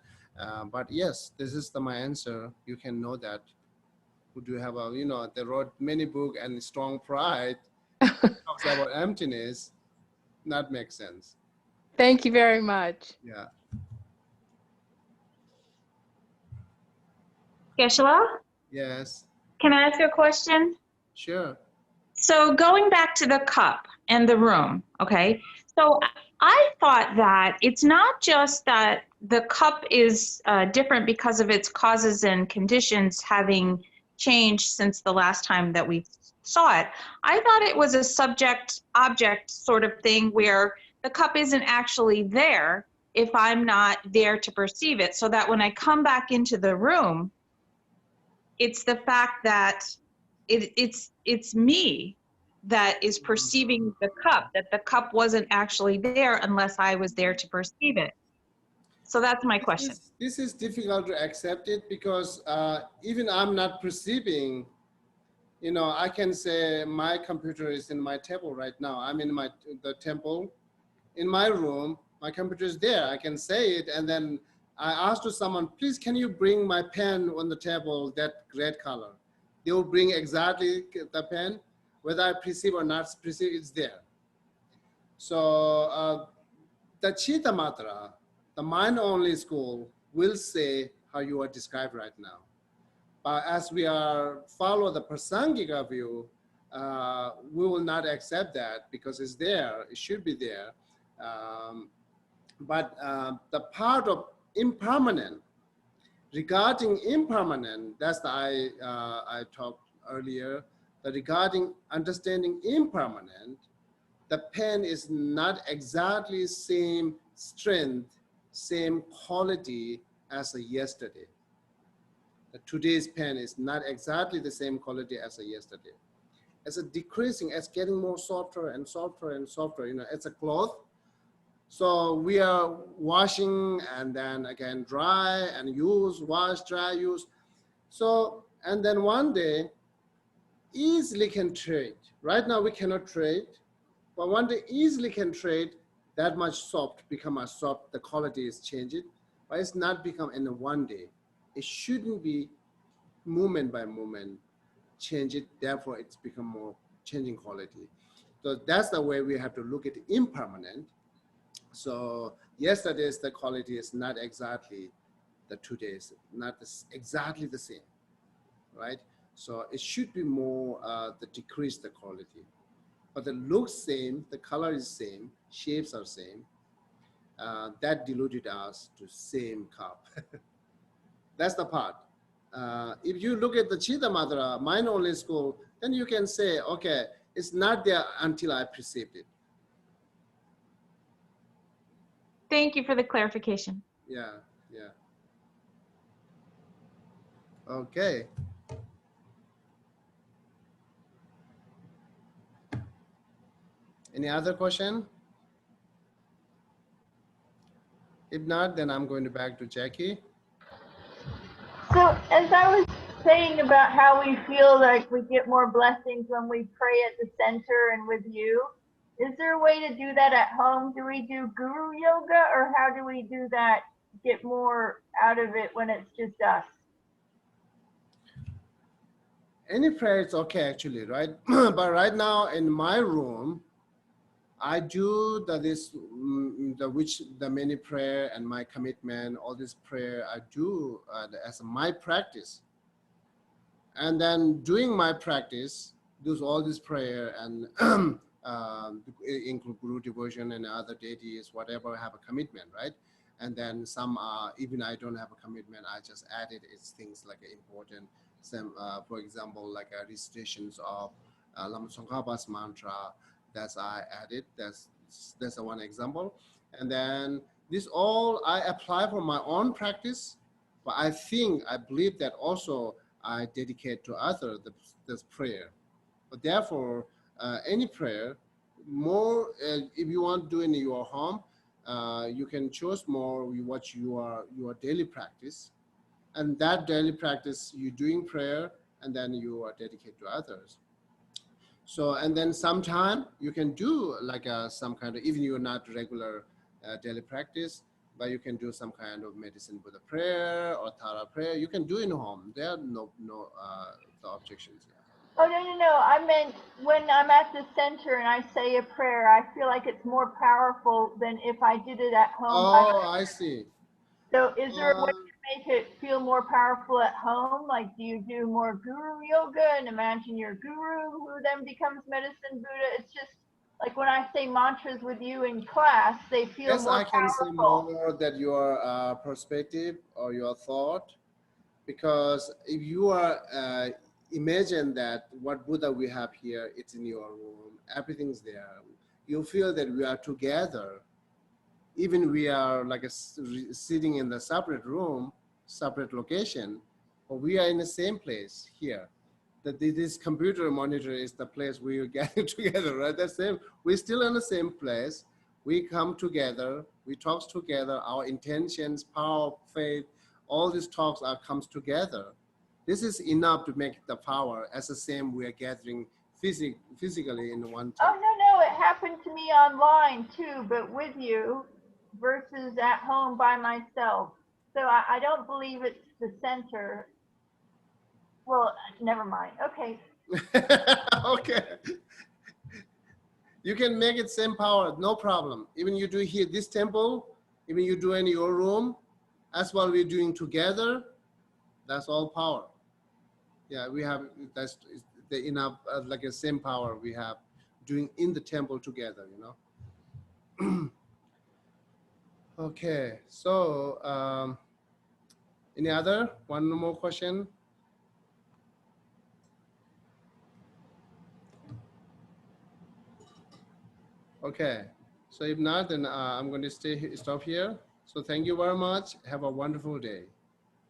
But yes, this is my answer. You can know that. Who do have a they wrote many books and strong pride. Talks about emptiness. That makes sense. Thank you very much. Yeah. Geshe? Yes. Can I ask you a question? Sure. So going back to the cup and the room, okay? So I thought that it's not just that the cup is different because of its causes and conditions having changed since the last time that we saw it. I thought it was a subject-object sort of thing where the cup isn't actually there if I'm not there to perceive it, so that when I come back into the room, it's the fact that it's me that is perceiving the cup, that the cup wasn't actually there unless I was there to perceive it. So that's my question. This is difficult to accept it because even I'm not perceiving, I can say my computer is in my table right now. I'm in the temple, in my room, my computer is there. I can say it, and then I ask to someone, please, can you bring my pen on the table, that red color? They will bring exactly the pen, whether I perceive or not perceive, it's there. So the Chitta Matra, the mind-only school, will say how you are described right now. But as we are follow the Prasangika view, we will not accept that because it's there, it should be there. But the part of impermanent, regarding impermanent, that's the I talked earlier, that regarding understanding impermanent, the pen is not exactly same strength, same quality as a yesterday. Today's pen is not exactly the same quality as a yesterday. It's a decreasing, it's getting more softer and softer and softer. You know, it's a cloth. So we are washing and then again dry and use, wash, dry, use. So, and then one day, easily can trade. Right now we cannot trade, but one day easily can trade that much soft, become a soft, the quality is changed, but it's not become in one day. It shouldn't be moment by moment, change it, therefore it's become more changing quality. So that's the way we have to look at impermanent. So yesterday's the quality is not exactly the today's, not exactly the same, right? So it should be more the decrease the quality. But the looks same, the color is same, shapes are same. That diluted us to same cup. That's the part. If you look at the Chitta Matra, mind only school, then you can say, okay, it's not there until I perceived it. Thank you for the clarification. Yeah, yeah. Okay. Any other question? If not, then I'm going back to Jackie. So as I was saying about how we feel like we get more blessings when we pray at the center and with you, is there a way to do that at home? Do we do guru yoga, or how do we do that, get more out of it when it's just us? Any prayer is okay actually, right? But right now in my room, I do the many prayer and my commitment, all this prayer I do as my practice. And then doing my practice, do all this prayer and include Guru devotion and other deities, whatever have a commitment, right? And then some, even I don't have a commitment, I just added it's things like important, some, for example, like recitations of Lama Tsongkhapa's mantra, that's I added, that's one example. And then this all I apply for my own practice, but I believe that also I dedicate to others this prayer. But therefore, any prayer, more if you want to do in your home, you can choose more what your daily practice, and that daily practice you doing prayer, and then you are dedicated to others. So, and then sometime you can do like some kind of, even you're not regular daily practice, but you can do some kind of medicine with a prayer or Tara prayer. You can do in home. There are no the objections. Oh, no. I meant when I'm at the center and I say a prayer, I feel like it's more powerful than if I did it at home. Oh, I see. So is there a way to make it feel more powerful at home? Like, do you do more guru yoga and imagine your guru who then becomes medicine Buddha? It's just like when I say mantras with you in class, they feel more I can powerful. say more that your perspective or your thought, because if you are imagine that what Buddha we have here, it's in your room, everything's there. You feel that we are together. Even we are like sitting in the separate room, separate location, but we are in the same place here. That this computer monitor is the place we are getting together, right? The same, we're still in the same place. We come together, we talk together, our intentions, power, faith, all these talks comes together. This is enough to make the power as the same we are gathering physically in one time. Oh, no, it happened to me online too, but with you versus at home by myself. So I don't believe it's the center. Well, never mind. Okay. Okay. You can make it same power, no problem. Even you do here, this temple, even you do in your room, as well we're doing together, that's all power. Yeah, we have, that's the enough, like a same power we have doing in the temple together, you know. Okay, so any other, one more question? Okay, so if not, then I'm going to stop here. So thank you very much. Have a wonderful day.